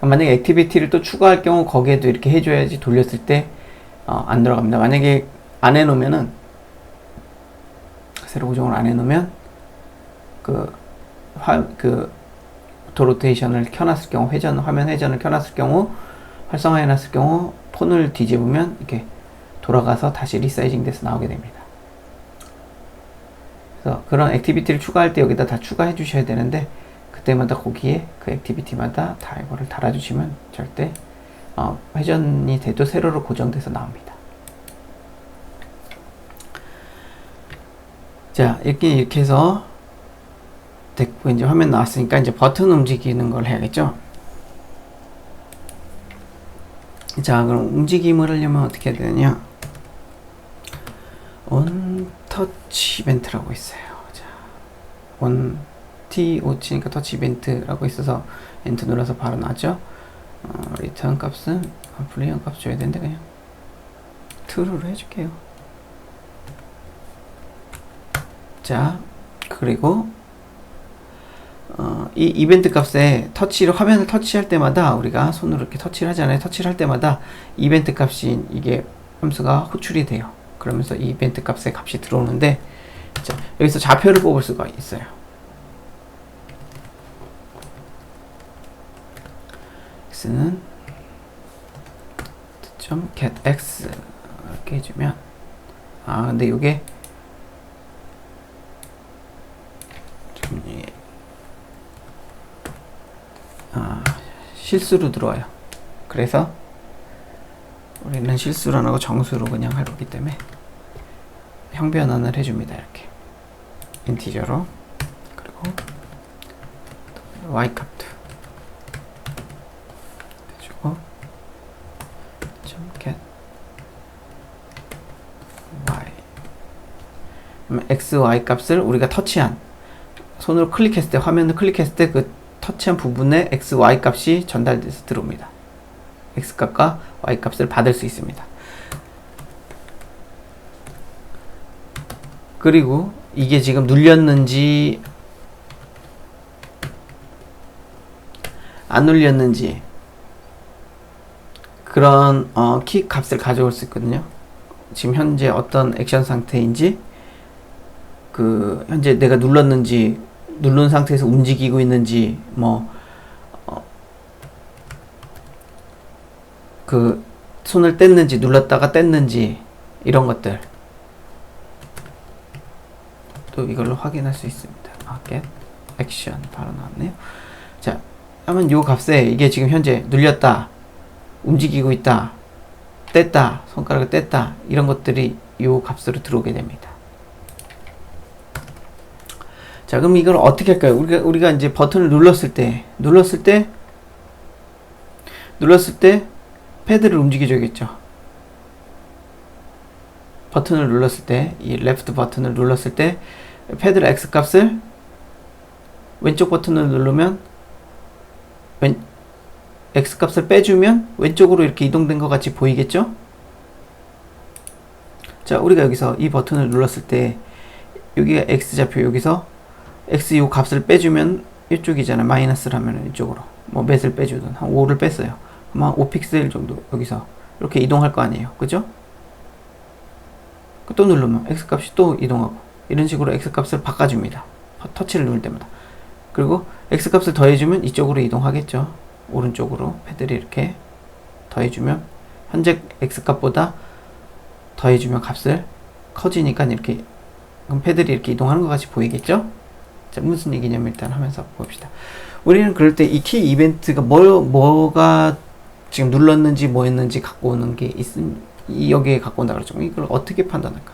만약에 액티비티를 또 추가할 경우 거기에도 이렇게 해줘야지 돌렸을 때 안 들어갑니다. 만약에 안 해놓으면은, 세로 고정을 안 해놓으면 그 오토 로테이션을 켜놨을 경우, 화면 회전을 켜놨을 경우, 활성화해놨을 경우 폰을 뒤집으면 이렇게 돌아가서 다시 리사이징 돼서 나오게 됩니다. 그래서 그런 액티비티를 추가할 때 여기다 다 추가해 주셔야 되는데, 그때마다 거기에 그 액티비티마다 다 이거를 달아주시면 절대 회전이 돼도 세로로 고정돼서 나옵니다. 자, 이렇게 해서 됐고, 이제 화면 나왔으니까 이제 버튼 움직이는 걸 해야겠죠. 자, 그럼 움직임을 하려면 어떻게 해야 되느냐? 온 터치 이벤트라고 있어요. 자, 온 TO치니까 터치 이벤트라고 있어서 엔터 눌러서 바로 나죠. 리턴 값은 불리한 값 줘야 되는데 그냥 true로 해줄게요. 자, 그리고 이 이벤트 값에 화면을 터치할 때마다, 우리가 손으로 이렇게 터치를 하잖아요. 터치를 할 때마다 이벤트 값이, 이게 함수가 호출이 돼요. 그러면서 이 이벤트 값의 값이 들어오는데, 자, 여기서 좌표를 뽑을 수가 있어요. x는 .getX 이렇게 해주면, 근데 이게 좀 실수로 들어와요. 그래서 우리는 실수를 안 하고 정수로 그냥 할 거기 때문에 형변환을 해줍니다. 이렇게 인티저로. 그리고 y 값도 해주고 get y. x, y 값을 우리가 터치한, 손으로 클릭했을 때, 화면을 클릭했을 때 그 터치한 부분에 x, y 값이 전달돼서 들어옵니다. x 값과 y 값을 받을 수 있습니다. 그리고 이게 지금 눌렸는지 안 눌렸는지 그런 키 값을 가져올 수 있거든요. 지금 현재 어떤 액션 상태인지, 그 현재 내가 눌렀는지, 누른 상태에서 움직이고 있는지, 그 손을 뗐는지, 눌렀다가 뗐는지, 이런 것들 또 이걸로 확인할 수 있습니다. get action 바로 나왔네요. 자, 하면 요 값에 이게 지금 현재 눌렸다, 움직이고 있다, 뗐다, 손가락을 뗐다, 이런 것들이 요 값으로 들어오게 됩니다. 자, 그럼 이걸 어떻게 할까요? 우리가 이제 버튼을 눌렀을 때 패드를 움직여줘야겠죠. 버튼을 눌렀을 때, 이 레프트 버튼을 눌렀을 때 패드 X 값을 왼쪽 버튼을 누르면 X 값을 빼주면 왼쪽으로 이렇게 이동된 것 같이 보이겠죠? 자, 우리가 여기서 이 버튼을 눌렀을 때 여기가 X 좌표, 여기서 X 요 값을 빼주면 이쪽이잖아요. 마이너스라면 이쪽으로 뭐 몇을 빼주든 한 5를 뺐어요. 아마 5픽셀 정도 여기서 이렇게 이동할 거 아니에요. 그죠? 또 누르면 X 값이 또 이동하고, 이런 식으로 X 값을 바꿔줍니다. 터치를 누를 때마다. 그리고 X 값을 더해주면 이쪽으로 이동하겠죠. 오른쪽으로 패드를 이렇게 더해주면, 현재 X 값보다 더해주면 값을 커지니까 이렇게, 그럼 패드를 이렇게 이동하는 것 같이 보이겠죠? 자, 무슨 얘기냐면 일단 하면서 봅시다. 우리는 그럴 때 이 키 이벤트가 뭐가 지금 눌렀는지 뭐 했는지 갖고 오는 게 여기에 갖고 온다 그랬죠. 이걸 어떻게 판단할까?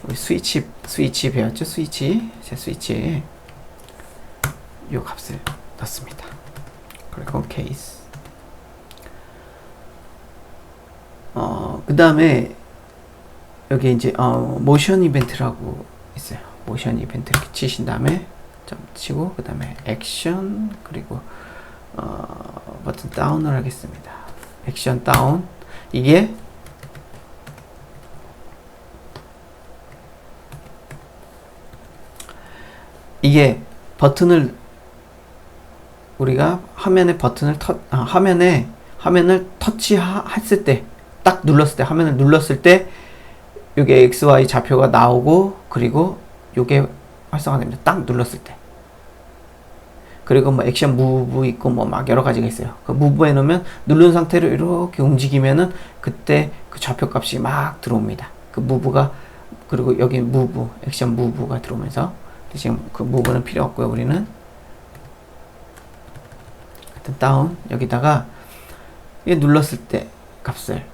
우리 스위치 배웠죠? 스위치. 제 스위치에 요 값을 넣습니다. 그리고 케이스. 그 다음에 여기 이제 모션 이벤트라고 있어요. 모션 이벤트 이렇게 치신 다음에 점 치고, 그 다음에 액션, 그리고 버튼 다운을 하겠습니다. 액션 다운. 이게 버튼을, 우리가 화면에 버튼을 화면을 터치했을 때, 딱 눌렀을 때, 화면을 눌렀을 때 요게 XY 좌표가 나오고, 그리고 요게 활성화됩니다. 딱 눌렀을 때. 그리고 뭐 액션 무브 있고 뭐 막 여러 가지가 있어요. 그 무브 해놓으면 누른 상태로 이렇게 움직이면은 그때 그 좌표 값이 막 들어옵니다. 그 무브가, 그리고 여기 무브, 액션 무브가 들어오면서, 지금 그 무브는 필요 없고요. 우리는 하여튼 다운, 여기다가 이게 눌렀을 때 값을,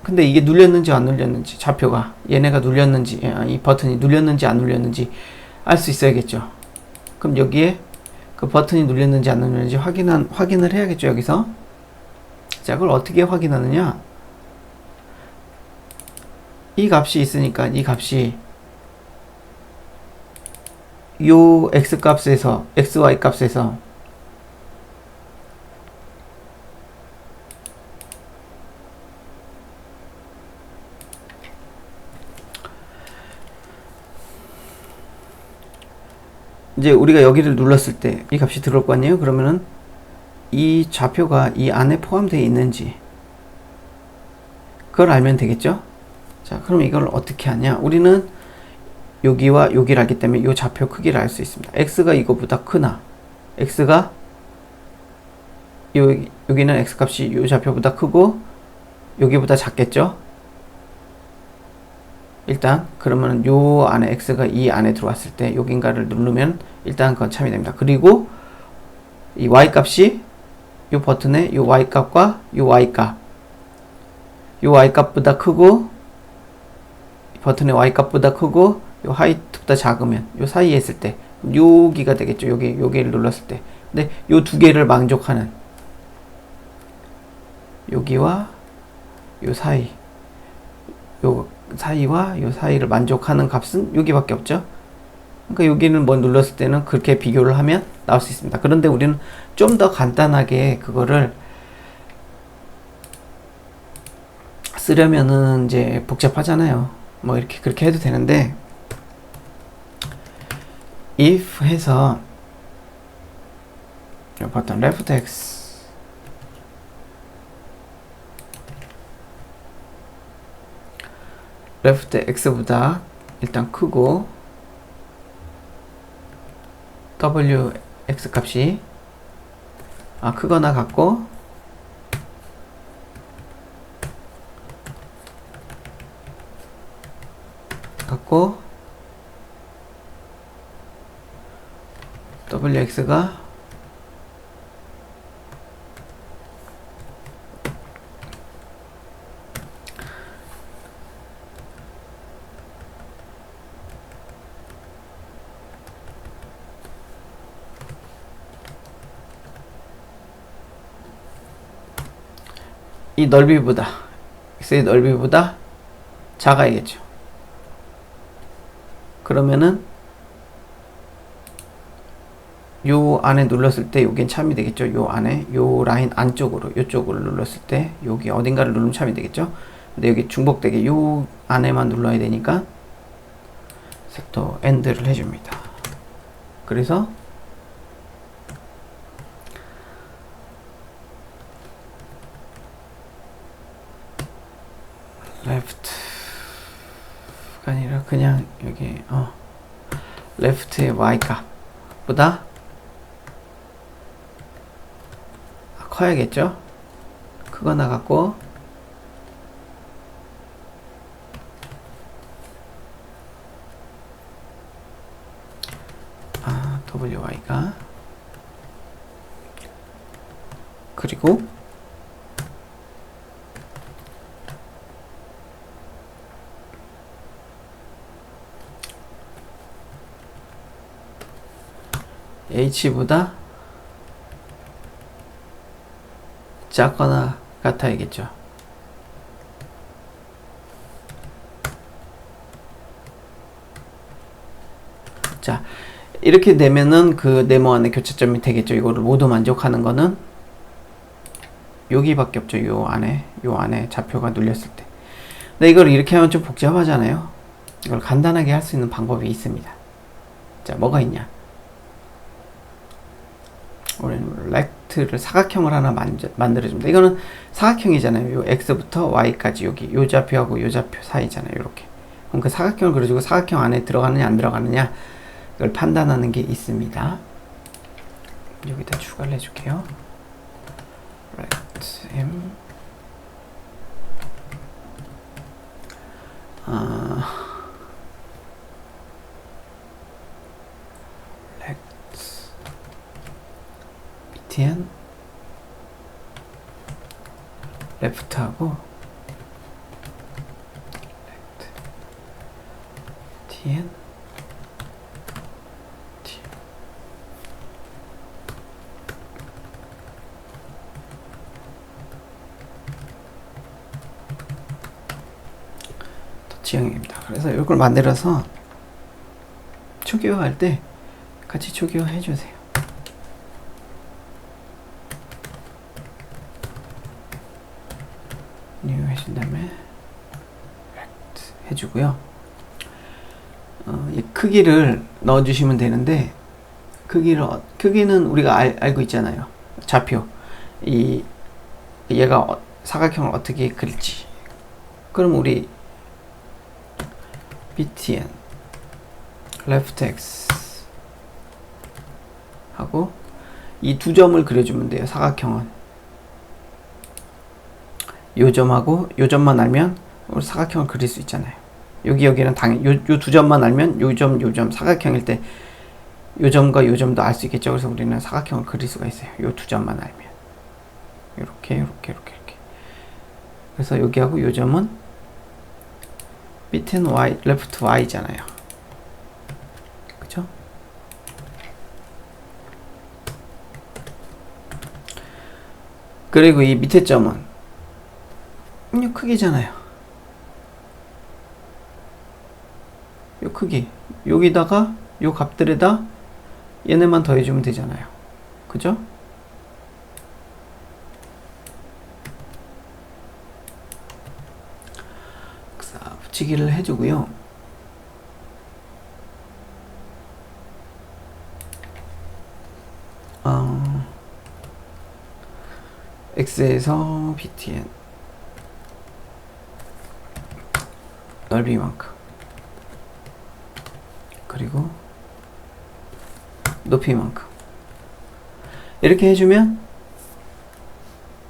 근데 이게 눌렸는지 안 눌렸는지, 좌표가 얘네가 눌렸는지, 이 버튼이 눌렸는지 안 눌렸는지 알 수 있어야겠죠. 그럼 여기에 그 버튼이 눌렸는지 안 눌렸는지 확인을 해야겠죠. 여기서. 자, 그걸 어떻게 확인하느냐? 이 값이 있으니까 이 값이 요 x 값에서, xy 값에서 이제 우리가 여기를 눌렀을 때 이 값이 들어올 거 아니에요? 그러면은 이 좌표가 이 안에 포함되어 있는지 그걸 알면 되겠죠? 자, 그럼 이걸 어떻게 하냐? 우리는 여기와 여기를 알기 때문에 이 좌표 크기를 알 수 있습니다. x가 이거보다 크나, x가 여기는 x 값이 이 좌표보다 크고 여기보다 작겠죠? 일단 그러면 요 안에 x가 이 안에 들어왔을 때 여긴가를 누르면 일단 그건 참이 됩니다. 그리고 이 y 값이 요 버튼에 요 y 값과 요 y 값, 요 y 값보다 크고 버튼의 y 값보다 크고 요 하이트보다 작으면 요 사이에 있을 때 여기가 되겠죠. 여기를 눌렀을 때. 근데 요 두 개를 만족하는 여기와 요 사이 요 사이와 요 사이를 만족하는 값은 여기밖에 없죠. 그러니까 여기는 뭐 눌렀을 때는 그렇게 비교를 하면 나올 수 있습니다. 그런데 우리는 좀 더 간단하게 그거를 쓰려면은 이제 복잡하잖아요. 뭐 이렇게 그렇게 해도 되는데 if 해서 요 버튼 left x left x보다 일단 크고 w x 값이 크거나 같고 wx가 이 넓이보다 x의 넓이보다 작아야겠죠. 그러면은 요 안에 눌렀을 때 여긴 참이 되겠죠. 요 안에 요 라인 안쪽으로 요쪽으로 눌렀을 때 여기 어딘가를 누르면 참이 되겠죠. 근데 여기 중복되게 요 안에만 눌러야 되니까 섹터 엔드를 해줍니다. 그래서 left가 아니라 그냥 여기 left의 y 값보다 커야겠죠. 크거나 같고 wy가 그리고 h보다 작거나 같아야겠죠. 자, 이렇게 되면은 그 네모 안에 교차점이 되겠죠. 이거를 모두 만족하는 거는 여기밖에 없죠. 요 안에 좌표가 눌렸을 때. 근데 이걸 이렇게 하면 좀 복잡하잖아요. 이걸 간단하게 할 수 있는 방법이 있습니다. 자, 뭐가 있냐? 우리는 렉트를 사각형을 하나 만들어줍니다. 이거는 사각형이잖아요. 요 x부터 y까지 여기 요 좌표하고 요 좌표 사이잖아요. 이렇게. 그럼 그 사각형을 그려주고 사각형 안에 들어가느냐 안 들어가느냐 이걸 판단하는 게 있습니다. 여기다 추가를 해줄게요. left m btn left하고 btn 지형입니다. 그래서 이걸 만들어서 초기화할 때 같이 초기화 해주세요. 뉴 해준 다음에 해주고요. 이 크기를 넣어주시면 되는데 크기는 우리가 알고 있잖아요. 좌표 얘가 사각형을 어떻게 그릴지. 그럼 우리 btn left x 하고 이 두 점을 그려주면 돼요. 사각형은 요 점하고 요 점만 알면 우리 사각형을 그릴 수 있잖아요. 여기는 당연히 요 두 점만 알면 요 점 사각형일 때 요 점과 요 점도 알 수 있겠죠. 그래서 우리는 사각형을 그릴 수가 있어요. 요 두 점만 알면 이렇게 그래서 여기하고 요 점은 밑에는 y, left y잖아요. 그죠? 그리고 이 밑에 점은 요 크기잖아요. 요 크기. 여기다가 요 값들에다 얘네만 더해주면 되잖아요. 그죠? 붙이기를 해주고요. x에서 btn 넓이만큼 그리고 높이만큼 이렇게 해주면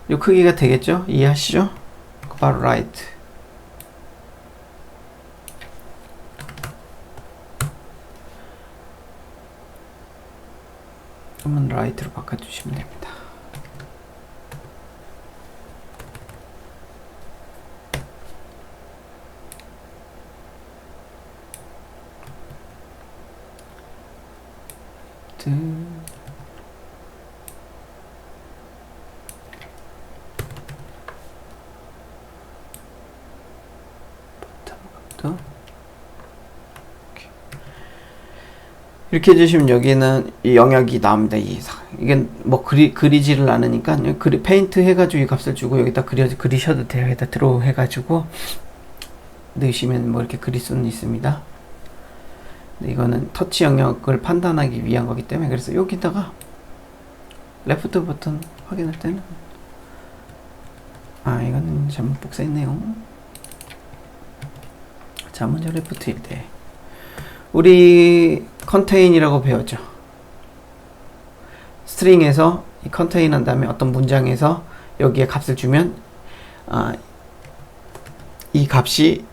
이 크기가 되겠죠? 이해하시죠? 바로 right. 그러면 right로 바꿔주시면 됩니다. 이렇게 해주시면 여기는 이 영역이 나옵니다. 이게 뭐 그리지를 않으니까 페인트 해가지고 이 값을 주고 여기다 그리셔도 돼요. 여기다 드로우 해가지고 넣으시면 뭐 이렇게 그릴 수는 있습니다. 근데 이거는 터치 영역을 판단하기 위한 거기 때문에 그래서 여기다가 레프트 버튼 확인할 때는 이거는 잘못 복사했네요. 자, 먼저 레프트일 때 우리 컨테인이라고 배웠죠. 스트링에서 이 컨테인 한 다음에 어떤 문장에서 여기에 값을 주면 이 값이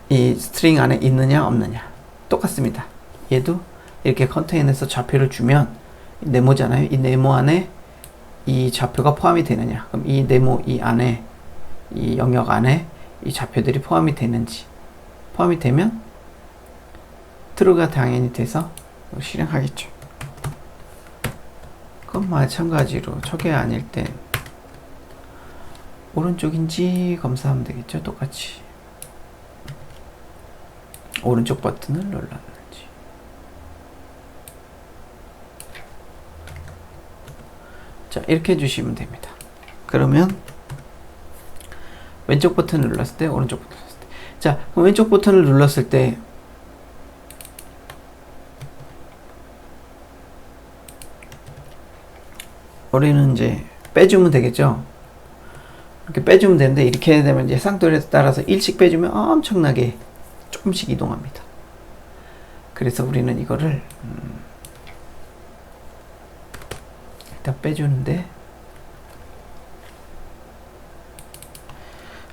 이 스트링 안에 있느냐 없느냐 똑같습니다. 얘도 이렇게 컨테인에서 좌표를 주면 네모잖아요. 이 네모 안에 이 좌표가 포함이 되느냐, 그럼 이 네모 이 안에 이 영역 안에 이 좌표들이 포함이 되는지, 포함이 되면 true가 당연히 돼서 실행하겠죠. 그건 마찬가지로 저게 아닐 땐 오른쪽인지 검사하면 되겠죠. 똑같이 오른쪽 버튼을 눌렀는지. 자, 이렇게 해주시면 됩니다. 그러면 왼쪽 버튼을 눌렀을 때, 오른쪽 버튼을 눌렀을 때, 자, 그럼 왼쪽 버튼을 눌렀을 때 우리는 이제 빼주면 되겠죠. 이렇게 빼주면 되는데, 이렇게 되면 이제 쌍돌에 따라서 1씩 빼주면 엄청나게 조금씩 이동합니다. 그래서 우리는 이거를 일단 빼주는데,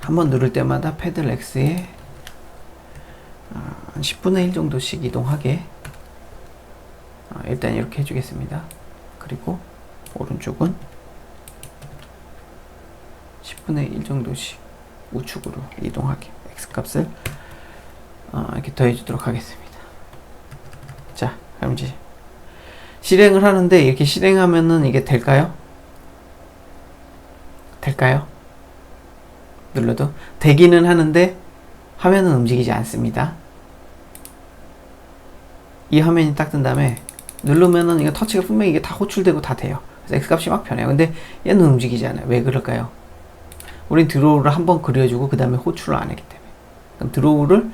한번 누를 때마다 패들 X에 한 10분의 1 정도씩 이동하게 일단 이렇게 해주겠습니다. 그리고 오른쪽은 10분의 1 정도씩 우측으로 이동하게 X값을 이렇게 더해주도록 하겠습니다. 자, 그럼 이제 실행을 하는데, 이렇게 실행하면은 이게 될까요? 될까요? 눌러도 되기는 하는데 화면은 움직이지 않습니다. 이 화면이 딱 뜬 다음에 누르면은 이거 터치가 분명히 이게 다 호출되고 다 돼요. 그래서 X값이 막 변해요. 근데 얘는 움직이지 않아요. 왜 그럴까요? 우린 드로우를 한번 그려주고 그 다음에 호출을 안 했기 때문에. 그럼 드로우를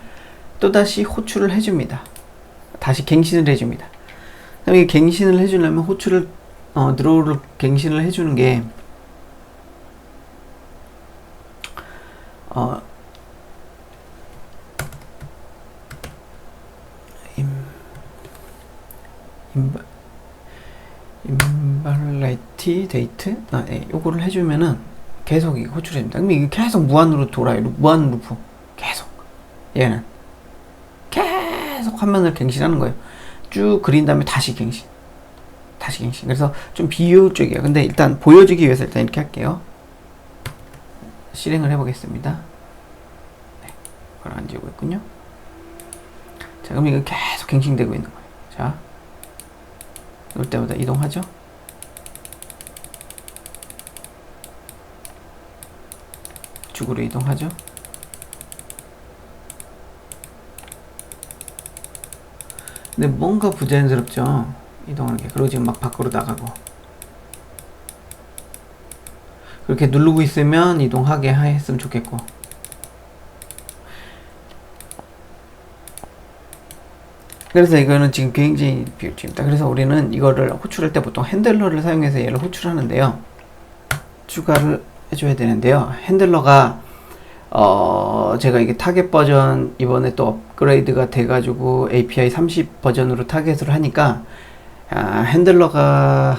또다시 호출을 해줍니다. 다시 갱신을 해줍니다. 그럼 이 갱신을 해주려면 호출을 드로우를 갱신을 해주는 게 인발라이티 데이트 요거를 해주면은 계속 이거 호출됩니다. 그럼 이게 계속 무한으로 돌아요. 무한 루프 계속. 얘는 계속 화면을 갱신하는 거예요. 쭉 그린 다음에 다시 갱신, 다시 갱신. 그래서 좀 비효율적이에요. 근데 일단 보여주기 위해서 일단 이렇게 할게요. 실행을 해보겠습니다. 네, 그걸 안 지우고 있군요. 자, 그럼 이거 계속 갱신되고 있는 거예요. 자, 놓을 때마다 이동하죠. 죽으로 이동하죠. 근데 뭔가 부자연스럽죠. 이동하는 게. 그리고 지금 막 밖으로 나가고. 그렇게 누르고 있으면 이동하게 했으면 좋겠고. 그래서 이거는 지금 굉장히 비효율적입니다. 그래서 우리는 이거를 호출할 때 보통 핸들러를 사용해서 얘를 호출하는데요. 추가를 해줘야 되는데요. 핸들러가 제가 이게 타겟 버전 이번에 또 업그레이드가 돼가지고 API 30 버전으로 타겟을 하니까 핸들러가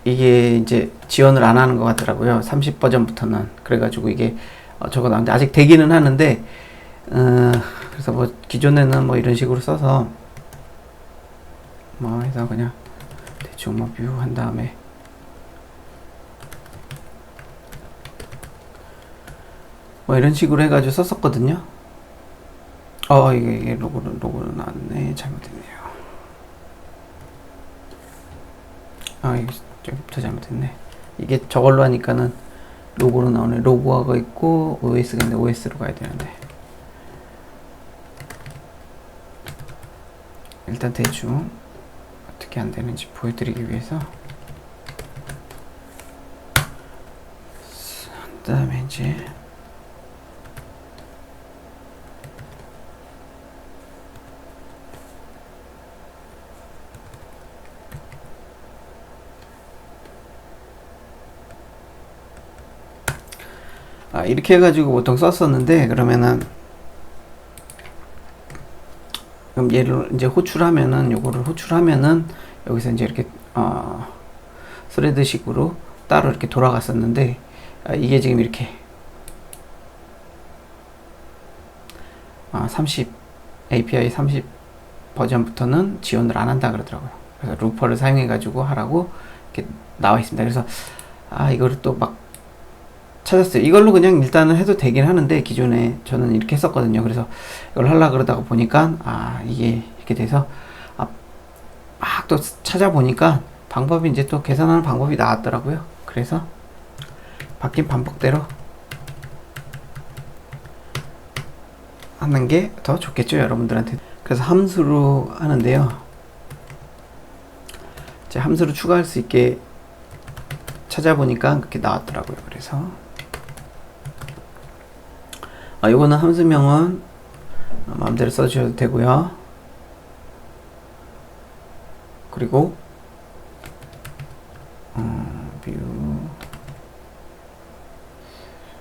이게 이제 지원을 안 하는 것 같더라고요. 30 버전부터는. 그래가지고 이게 저거 나오는데 아직 되기는 하는데 그래서 뭐 기존에는 뭐 이런 식으로 써서 뭐 해서 그냥 대충 뭐 뷰 한 다음에 뭐 이런 식으로 해가지고 썼었거든요. 이게 로고로 나왔네. 잘못했네요. 이게 저기부터 잘못했네. 이게 저걸로 하니까는 로고로 나오네. 로고가 있고 OS가 있는데 OS로 가야 되는데. 일단 대충 어떻게 안 되는지 보여드리기 위해서 그 다음에 이제 이렇게 해가지고 보통 썼었는데 그러면은 그럼 얘를 이제 호출하면은 요거를 호출하면은 여기서 이제 이렇게 스레드식으로 따로 이렇게 돌아갔었는데 이게 지금 이렇게 30 API 30 버전부터는 지원을 안 한다 그러더라고요. 그래서 루퍼를 사용해 가지고 하라고 이렇게 나와 있습니다. 그래서 이거를 또 막 찾았어요. 이걸로 그냥 일단은 해도 되긴 하는데 기존에 저는 이렇게 했었거든요. 그래서 이걸 하려고 그러다가 보니까 이게 이렇게 돼서 막 또 찾아보니까 방법이 이제 또 계산하는 방법이 나왔더라고요. 그래서 바뀐 방법대로 하는 게 더 좋겠죠, 여러분들한테. 그래서 함수로 하는데요. 이제 함수로 추가할 수 있게 찾아보니까 그렇게 나왔더라고요. 그래서 이거는 함수명은 마음대로 써주셔도 되고요. 그리고 뷰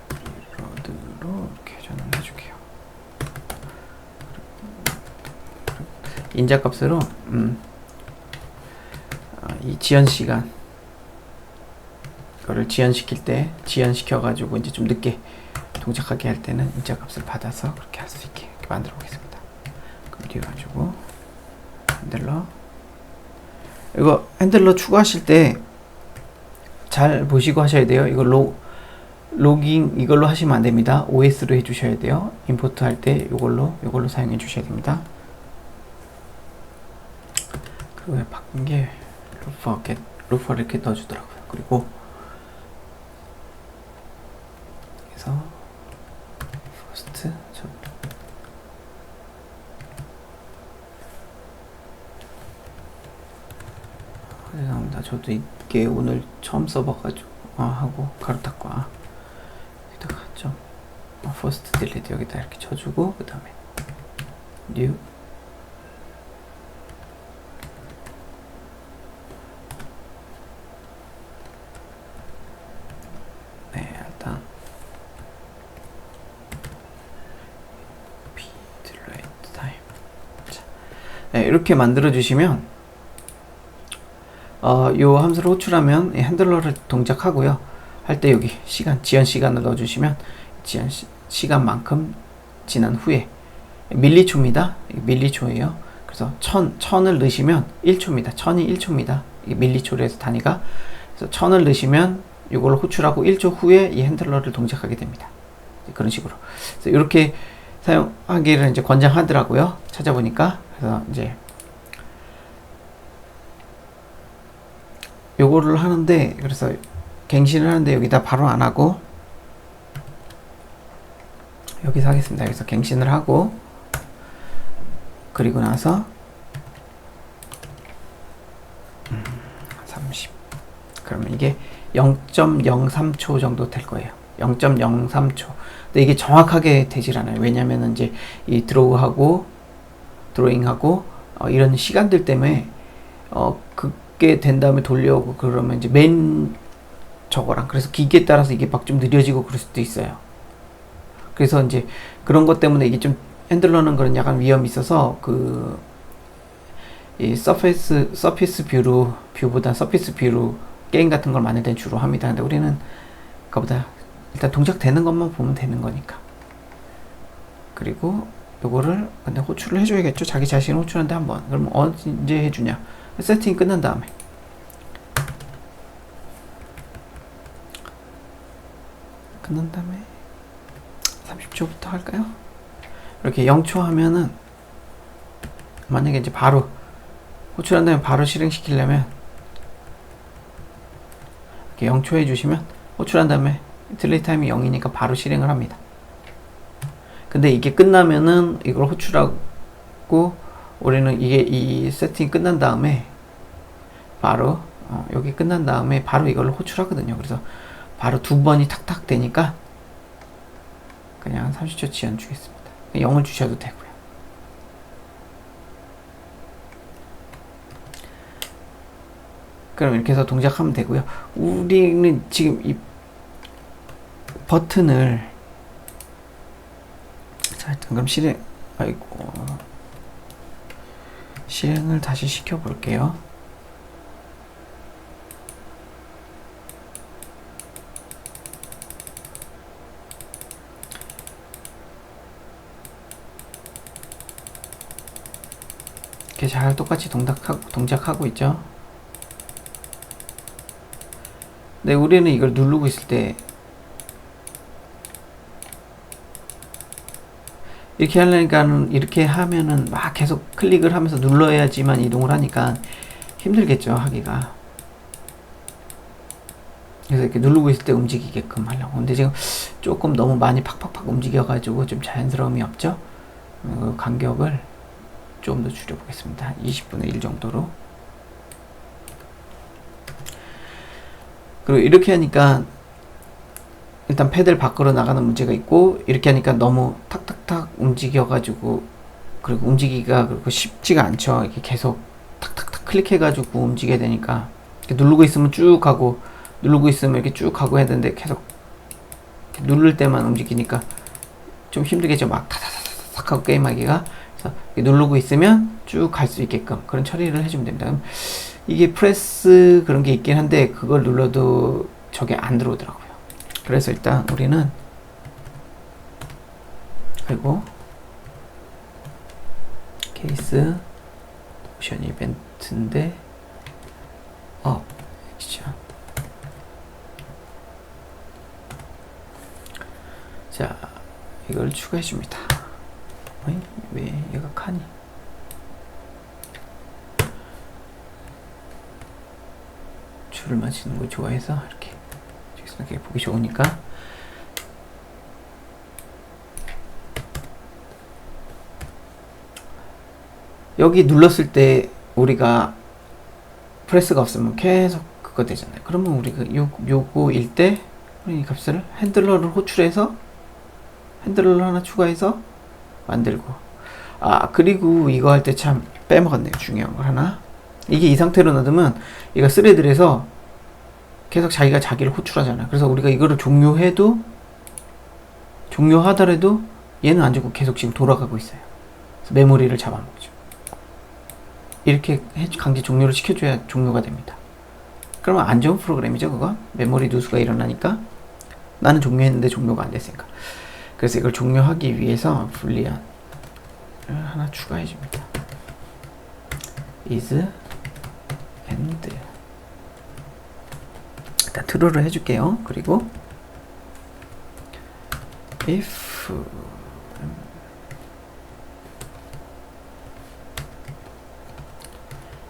리로드로 이렇게 저는 해줄게요. 인자값으로 이 지연 시간 이거를 지연시킬 때 지연시켜 가지고 이제 좀 늦게 동작하게 할 때는 인자값을 받아서 그렇게 할 수 있게 이렇게 만들어 보겠습니다. 그럼 뒤에 가지고 핸들러, 이거 핸들러 추가하실 때 잘 보시고 하셔야 돼요. 이거 로깅 이걸로 하시면 안 됩니다. OS로 해주셔야 돼요. 임포트 할 때 이걸로 사용해 주셔야 됩니다. 그리고 바꾼 게 루퍼를 이렇게 넣어주더라고요. 그리고 그래서 퍼스트 죄송합니다. 저도 이게 오늘 처음 써봐가지고 하고 가로 닫고 여기다가 좀 퍼스트 딜리트 여기다 이렇게 쳐주고 그 다음에 뉴 일단 딜레이트 타임 이렇게 만들어 주시면 요 함수를 호출하면 핸들러를 동작하고요. 할 때 여기 지연 시간을 넣어주시면 지연 시간만큼 지난 후에 밀리초입니다. 밀리초예요. 그래서 1000을 넣으시면 1초입니다. 1000이 1초입니다. 이게 밀리초로 해서 단위가. 그래서 1000을 넣으시면 이걸 호출하고 1초 후에 이 핸들러를 동작하게 됩니다. 그런 식으로. 그래서 이렇게 사용하기를 이제 권장하더라고요. 찾아보니까. 그래서 이제 요거를 하는데, 그래서 갱신을 하는데 여기다 바로 안 하고 여기서 하겠습니다. 여기서 갱신을 하고, 그리고 나서 30. 그러면 이게 0.03초 정도 될 거예요. 0.03초. 근데 이게 정확하게 되질 않아요. 왜냐면은 이제 이 드로잉하고 이런 시간들 때문에 그게 된 다음에 돌려오고 그러면 이제 맨 저거랑, 그래서 기기에 따라서 이게 막 좀 느려지고 그럴 수도 있어요. 그래서 이제 그런 것 때문에 이게 좀 핸들러는 그런 약간 위험이 있어서 이 서피스 뷰보다 서피스 뷰로 게임 같은 걸 만들 때 주로 합니다. 근데 우리는 그거보다 일단 동작되는 것만 보면 되는 거니까. 그리고 요거를 근데 호출을 해줘야겠죠. 자기 자신 호출하는데 한번. 그럼 언제 해주냐? 세팅 끝난 다음에. 끝난 다음에 30초부터 할까요? 이렇게 0초 하면은, 만약에 이제 바로 호출한 다음에 바로 실행시키려면 이렇게 0초 해주시면, 호출한 다음에 딜레이 타임이 0이니까 바로 실행을 합니다. 근데 이게 끝나면은 이걸 호출하고, 우리는 이게 이 세팅이 끝난 다음에 바로 여기 끝난 다음에 바로 이걸 호출하거든요. 그래서 바로 두 번이 탁탁 되니까 그냥 30초 지연 주겠습니다. 0을 주셔도 되고요. 그럼 이렇게 해서 동작하면 되고요. 우리는 지금 이 버튼을, 자, 일단 그럼 실행을 다시 시켜 볼게요. 이렇게 잘 똑같이 동작하고 있죠. 근데 우리는 이걸 누르고 있을 때 이렇게 하려니까는, 이렇게 하면은 막 계속 클릭을 하면서 눌러야지만 이동을 하니까 힘들겠죠, 하기가. 그래서 이렇게 누르고 있을 때 움직이게끔 하려고. 근데 지금 조금 너무 많이 팍팍팍 움직여가지고 좀 자연스러움이 없죠. 간격을 좀 더 줄여보겠습니다. 한 20분의 1 정도로. 그리고 이렇게 하니까 일단 패드를 밖으로 나가는 문제가 있고, 이렇게 하니까 너무 탁탁탁 움직여가지고, 그리고 움직이기가 그리고 쉽지가 않죠. 이렇게 계속 탁탁탁 클릭해가지고 움직여야 되니까, 이렇게 누르고 있으면 쭉 가고, 누르고 있으면 이렇게 쭉 가고 해야 되는데, 계속 누를 때만 움직이니까 좀 힘들겠죠. 막 타다다닥 하고 게임하기가. 그래서 누르고 있으면 쭉 갈 수 있게끔 그런 처리를 해주면 됩니다. 이게 프레스 그런 게 있긴 한데, 그걸 눌러도 저게 안 들어오더라고요. 그래서 일단 우리는, 그리고 케이스 모션 이벤트인데 액션. 자, 이걸 추가해 줍니다. 왜 얘가 칸이 줄을 맞추는 걸 좋아해서 이렇게 보기 좋으니까. 여기 눌렀을 때 우리가 프레스가 없으면 계속 그거 되잖아요. 그러면 우리가 요거일 때 이 값을 핸들러를 호출해서 핸들러를 하나 추가해서 만들고. 그리고 이거 할 때 참 빼먹었네요. 중요한 걸 하나. 이게 이 상태로 놔두면 얘가 스레드에서 계속 자기가 자기를 호출하잖아요. 그래서 우리가 이거를 종료하더라도 얘는 안 죽고 계속 지금 돌아가고 있어요. 그래서 메모리를 잡아먹죠. 이렇게 강제 종료를 시켜줘야 종료가 됩니다. 그러면 안 좋은 프로그램이죠, 그거? 메모리 누수가 일어나니까 나는 종료했는데 종료가 안 됐으니까. 그래서 이걸 종료하기 위해서 불리언을 하나 추가해 줍니다. is end. 일단 true를 해줄게요. 그리고 if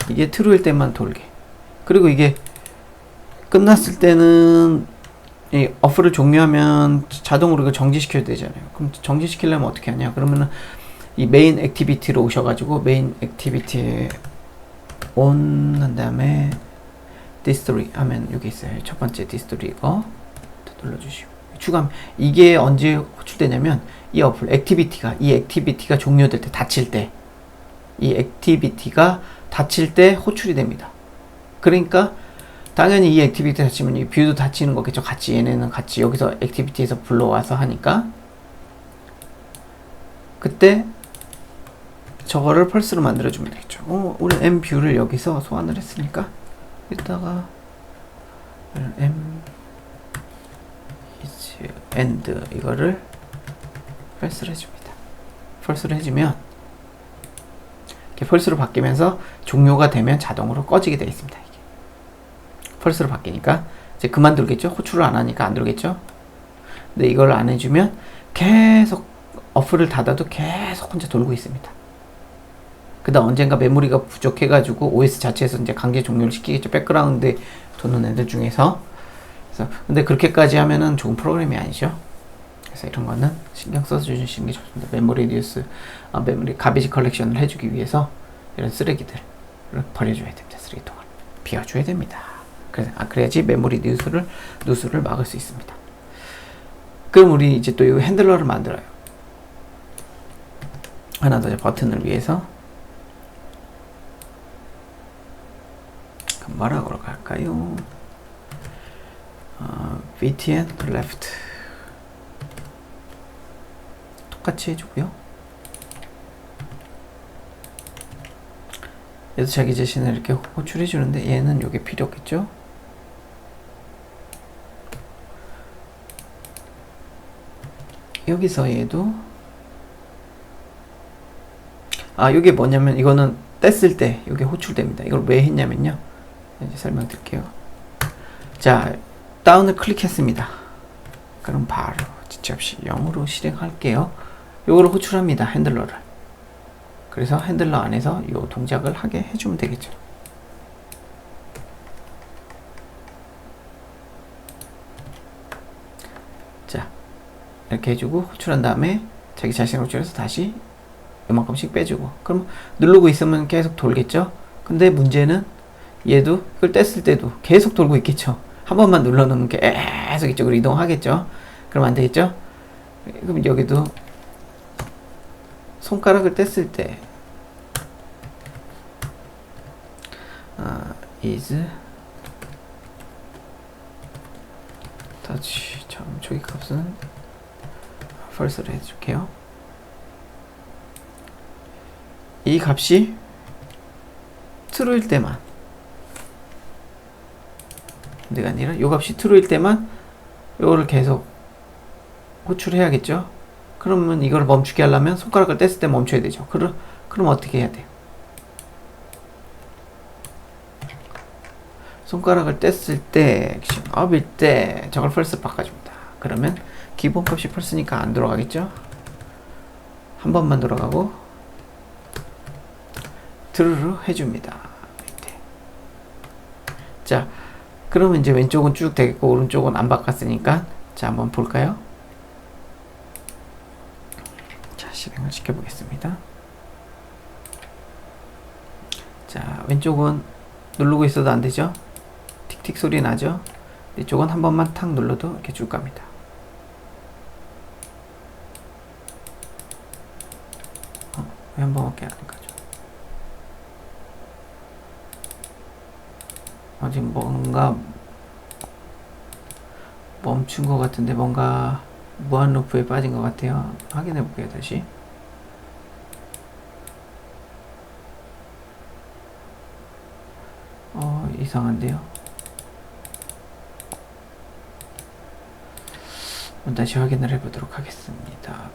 이게 true일 때만 돌게. 그리고 이게 끝났을 때는 이 어플을 종료하면 자동으로 이거 정지시켜야 되잖아요. 그럼 정지시키려면 어떻게 하냐? 그러면은 이 메인 액티비티로 오셔가지고 메인 액티비티에 on 한 다음에 디스토리 하면 여기 있어요. 첫 번째 디스토리 이거 눌러주시고 추가하면 이게 언제 호출되냐면 이 어플 액티비티가 종료될 때 닫힐 때 이 액티비티가 닫힐 때 호출이 됩니다. 그러니까 당연히 이 액티비티 닫히면 이 뷰도 닫히는 거겠죠. 같이 얘네는 같이 여기서 액티비티에서 불러와서 하니까 그때 저거를 펄스로 만들어주면 되겠죠. 우리 m 뷰를 여기서 소환을 했으니까 이따가 m is end 이거를 펄스를 해줍니다. 펄스를 해주면 이렇게 펄스로 바뀌면서 종료가 되면 자동으로 꺼지게 되어 있습니다. 이게 펄스로 바뀌니까 이제 그만 돌겠죠. 호출을 안 하니까 안 돌겠죠. 근데 이걸 안 해주면 계속 어플을 닫아도 계속 혼자 돌고 있습니다. 그 다음 언젠가 메모리가 부족해가지고 OS 자체에서 이제 강제 종료를 시키겠죠. 백그라운드에 도는 애들 중에서. 그래서 근데 그렇게까지 하면은 좋은 프로그램이 아니죠. 그래서 이런 거는 신경 써서 주시는 게 좋습니다. 메모리 리듀스, 메모리 가비지 컬렉션을 해주기 위해서 이런 쓰레기들을 버려줘야 됩니다. 쓰레기통을 비워줘야 됩니다. 그래야지 메모리 누수를 막을 수 있습니다. 그럼 우리 이제 또 이 핸들러를 만들어요. 하나 더 버튼을 위해서 뭐라고 할까요? btn left 똑같이 해주고요. 얘도 자기 자신을 이렇게 호출해 주는데 얘는 요게 필요 없겠죠? 여기서 얘도 요게 뭐냐면 이거는 뗐을 때 요게 호출됩니다. 이걸 왜 했냐면요. 이제 설명드릴게요. 자, 다운을 클릭했습니다. 그럼 바로 지체 없이 0으로 실행할게요. 요거를 호출합니다. 핸들러를. 그래서 핸들러 안에서 요 동작을 하게 해주면 되겠죠. 자, 이렇게 해주고 호출한 다음에 자기 자신을 호출해서 다시 이만큼씩 빼주고 그럼 누르고 있으면 계속 돌겠죠. 근데 문제는 얘도 이걸 뗐을 때도 계속 돌고 있겠죠. 한 번만 눌러놓으면 계속 이쪽으로 이동하겠죠. 그럼 안 되겠죠. 그럼 여기도 손가락을 뗐을 때 is touch 조기 값은 false를 해줄게요. 이 값이 true일 때만 내가 아니라 이 값이 true일 때만 이거를 계속 호출해야겠죠. 그러면 이걸 멈추게 하려면 손가락을 뗐을 때 멈춰야 되죠. 그럼 어떻게 해야 돼요? 손가락을 뗐을 때 액션 업일 때 저걸 false 바꿔줍니다. 그러면 기본 값이 false니까 안 돌아가겠죠. 한 번만 돌아가고 true로 해줍니다. 이때. 자, 그러면 이제 왼쪽은 쭉 되겠고 오른쪽은 안 바꿨으니까 자 한번 볼까요? 자, 실행을 시켜보겠습니다. 자, 왼쪽은 누르고 있어도 안 되죠? 틱틱 소리 나죠? 이쪽은 한 번만 탁 눌러도 이렇게 쭉 갑니다. 왜 한 번밖에 안 가죠? 지금 뭔가 멈춘 것 같은데 뭔가 무한 루프에 빠진 것 같아요. 확인해 볼게요. 다시. 이상한데요. 다시 확인을 해보도록 하겠습니다.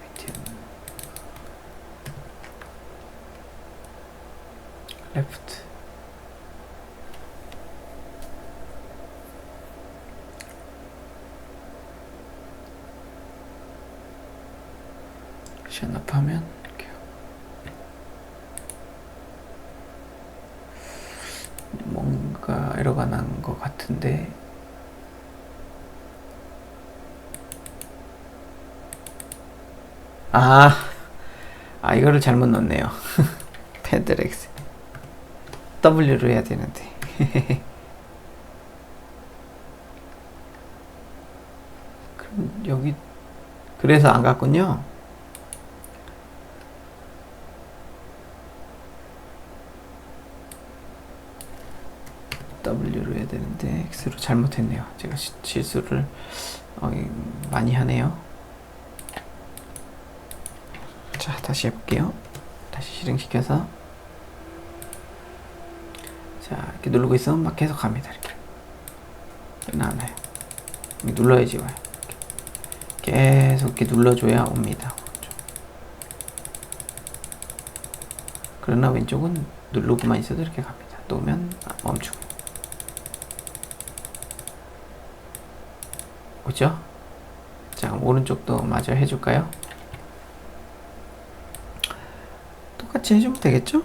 레프트 션업하면 이렇게 뭔가 에러가 난 것 같은데 이거를 잘못 넣었네요. 패들 X W로 해야 되는데 그럼 여기 그래서 안 갔군요. W로 해야 되는데 X로 잘못했네요. 제가 실수를 많이 하네요. 자, 다시 해볼게요. 다시 실행시켜서 자, 이렇게 누르고 있으면 막 계속 갑니다. 이렇게 나와요. 눌러야지 와요. 계속 이렇게 눌러줘야 옵니다. 그러나 왼쪽은 누르고만 있어도 이렇게 갑니다. 놓으면 멈추고. 그죠? 자, 그럼 오른쪽도 마저 해줄까요? 똑같이 해주면 되겠죠?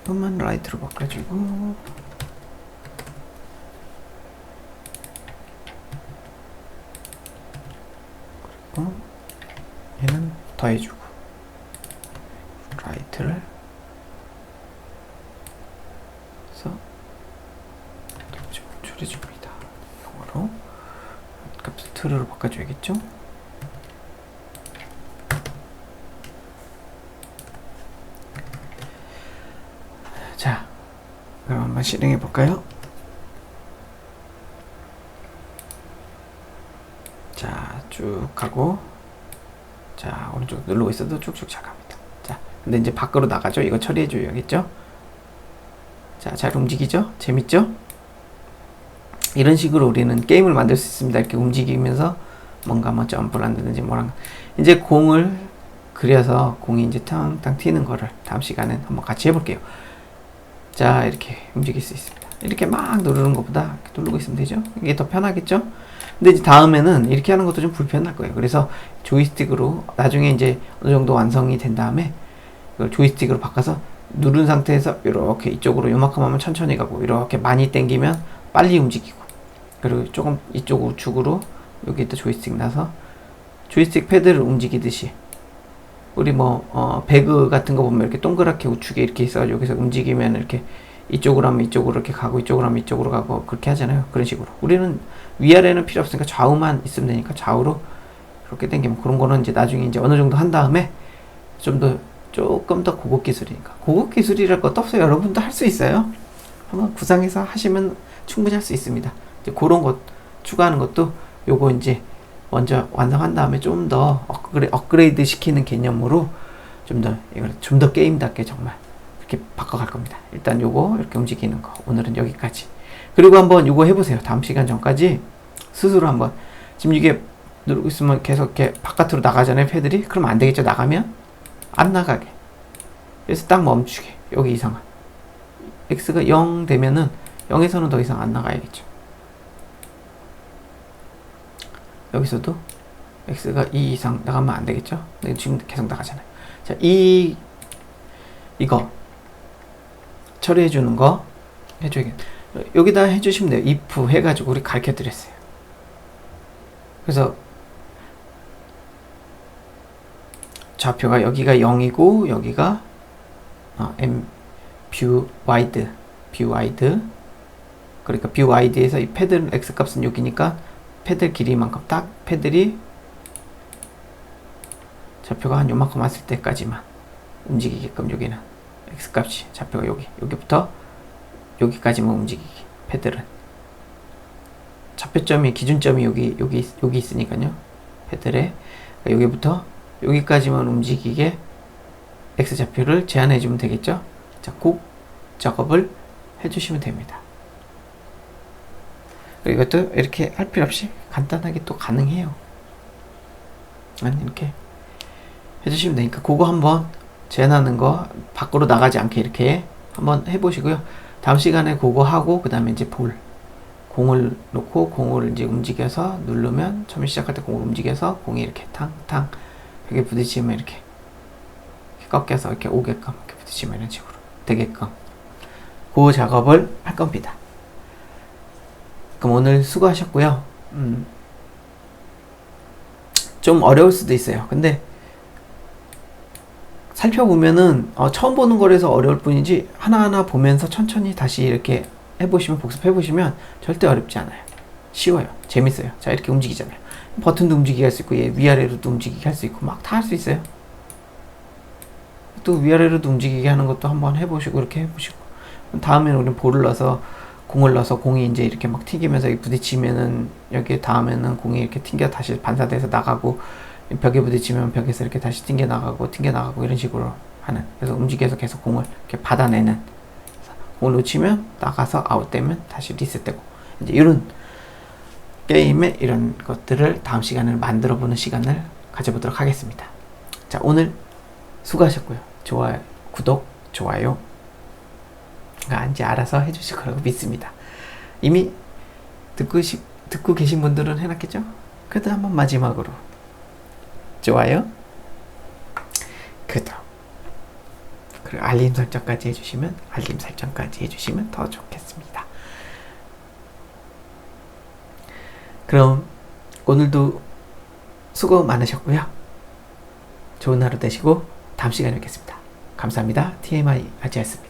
이것만 라이트로 바꿔주고 그리고 얘는 더해주고 라이트를 해서 좀 줄여줍니다. 이거로 값을 트루로 바꿔줘야겠죠? 자, 그럼 한번 실행해 볼까요? 자, 쭉 가고, 자, 오른쪽 누르고 있어도 쭉쭉 잘 갑니다. 자, 근데 이제 밖으로 나가죠? 이거 처리해 줘야겠죠? 자, 잘 움직이죠? 재밌죠? 이런 식으로 우리는 게임을 만들 수 있습니다. 이렇게 움직이면서 뭔가 뭐 점프를 한다든지 뭐랑. 이제 공을 그려서 공이 이제 탕탕 튀는 거를 다음 시간에 한번 같이 해볼게요. 자, 이렇게 움직일 수 있습니다. 이렇게 막 누르는 것보다 이렇게 누르고 있으면 되죠? 이게 더 편하겠죠? 근데 이제 다음에는 이렇게 하는 것도 좀 불편할 거예요. 그래서 조이스틱으로 나중에 이제 어느 정도 완성이 된 다음에 이걸 조이스틱으로 바꿔서 누른 상태에서 이렇게 이쪽으로 요만큼 하면 천천히 가고 이렇게 많이 당기면 빨리 움직이고 그리고 조금 이쪽 우측으로 여기 또 조이스틱 나서 조이스틱 패드를 움직이듯이 우리 배그 같은 거 보면 이렇게 동그랗게 우측에 이렇게 있어가지고 여기서 움직이면 이렇게 이쪽으로 하면 이쪽으로 이렇게 가고 이쪽으로 하면 이쪽으로 가고 그렇게 하잖아요. 그런 식으로. 우리는 위아래는 필요 없으니까 좌우만 있으면 되니까 좌우로 이렇게 당기면 그런 거는 이제 나중에 이제 어느 정도 한 다음에 조금 더 고급 기술이니까. 고급 기술이랄 것도 없어요. 여러분도 할 수 있어요. 한번 구상해서 하시면 충분히 할 수 있습니다. 이제 그런 것 추가하는 것도 요거 이제 먼저 완성한 다음에 좀 더 업그레이드 시키는 개념으로 이걸 좀 더 게임답게 정말 이렇게 바꿔갈 겁니다. 일단 요거 이렇게 움직이는 거 오늘은 여기까지. 그리고 한번 요거 해보세요. 다음 시간 전까지 스스로 한번. 지금 이게 누르고 있으면 계속 이렇게 바깥으로 나가잖아요. 패들이. 그러면 안 되겠죠. 나가면 안 나가게. 그래서 딱 멈추게. 여기 이상은 x가 0 되면은 0에서는 더 이상 안 나가야겠죠. 여기서도 x가 2 이상 나가면 안 되겠죠? 지금 계속 나가잖아요. 자, 이거 처리해 주는 거 해줘야겠. 여기다 해주시면 돼요. if 해가지고 우리 가르쳐 드렸어요. 그래서 좌표가 여기가 0이고 여기가 view wide 그러니까 view wide에서 이 패드 x 값은 여기니까 패드 길이만큼 딱 패들이 좌표가 한 요만큼 왔을 때까지만 움직이게끔 여기는 x 값이 좌표가 여기부터 여기까지만 움직이게. 패들은 좌표점이 기준점이 여기 있으니까요. 패들에 여기부터 여기까지만 움직이게 x 좌표를 제한해 주면 되겠죠. 자, 그 작업을 해주시면 됩니다. 이것도 이렇게 할 필요 없이 간단하게 또 가능해요. 이렇게 해주시면 되니까 그거 한번 제한하는 거 밖으로 나가지 않게 이렇게 한번 해보시고요. 다음 시간에 그거 하고 그 다음에 이제 공을 놓고 공을 이제 움직여서 누르면 처음에 시작할 때 공을 움직여서 공이 이렇게 탕탕 벽에 부딪히면 이렇게 꺾여서 이렇게 오게끔 이렇게 부딪히면 이런 식으로 되게끔 그 작업을 할 겁니다. 그럼 오늘 수고하셨고요. 좀 어려울 수도 있어요. 근데 살펴보면은 처음 보는 거라서 어려울 뿐이지 하나하나 보면서 천천히 다시 이렇게 해보시면 복습해보시면 절대 어렵지 않아요. 쉬워요. 재밌어요. 자, 이렇게 움직이잖아요. 버튼도 움직이게 할 수 있고 위아래로도 움직이게 할 수 있고 막 다 할 수 있어요. 또 위아래로도 움직이게 하는 것도 한번 해보시고 이렇게 해보시고 다음에는 우리는 볼을 넣어서 공을 넣어서 공이 이제 이렇게 막 튀기면서 부딪히면은 여기에 닿으면은 공이 이렇게 튕겨 다시 반사돼서 나가고 벽에 부딪히면 벽에서 이렇게 다시 튕겨 나가고 이런 식으로 하는, 그래서 움직여서 계속 공을 이렇게 받아내는, 공을 놓치면 나가서 아웃되면 다시 리셋되고, 이제 이런 게임의 이런 것들을 다음 시간에 만들어 보는 시간을 가져보도록 하겠습니다. 자, 오늘 수고하셨고요. 좋아요, 구독, 좋아요 이제 알아서 해주실 거라고 믿습니다. 이미 듣고 계신 분들은 해놨겠죠? 그래도 한번 마지막으로 좋아요, 구독, 그리고 알림 설정까지 해주시면 더 좋겠습니다. 그럼 오늘도 수고 많으셨고요. 좋은 하루 되시고 다음 시간에 뵙겠습니다. 감사합니다. TMI 아지였습니다.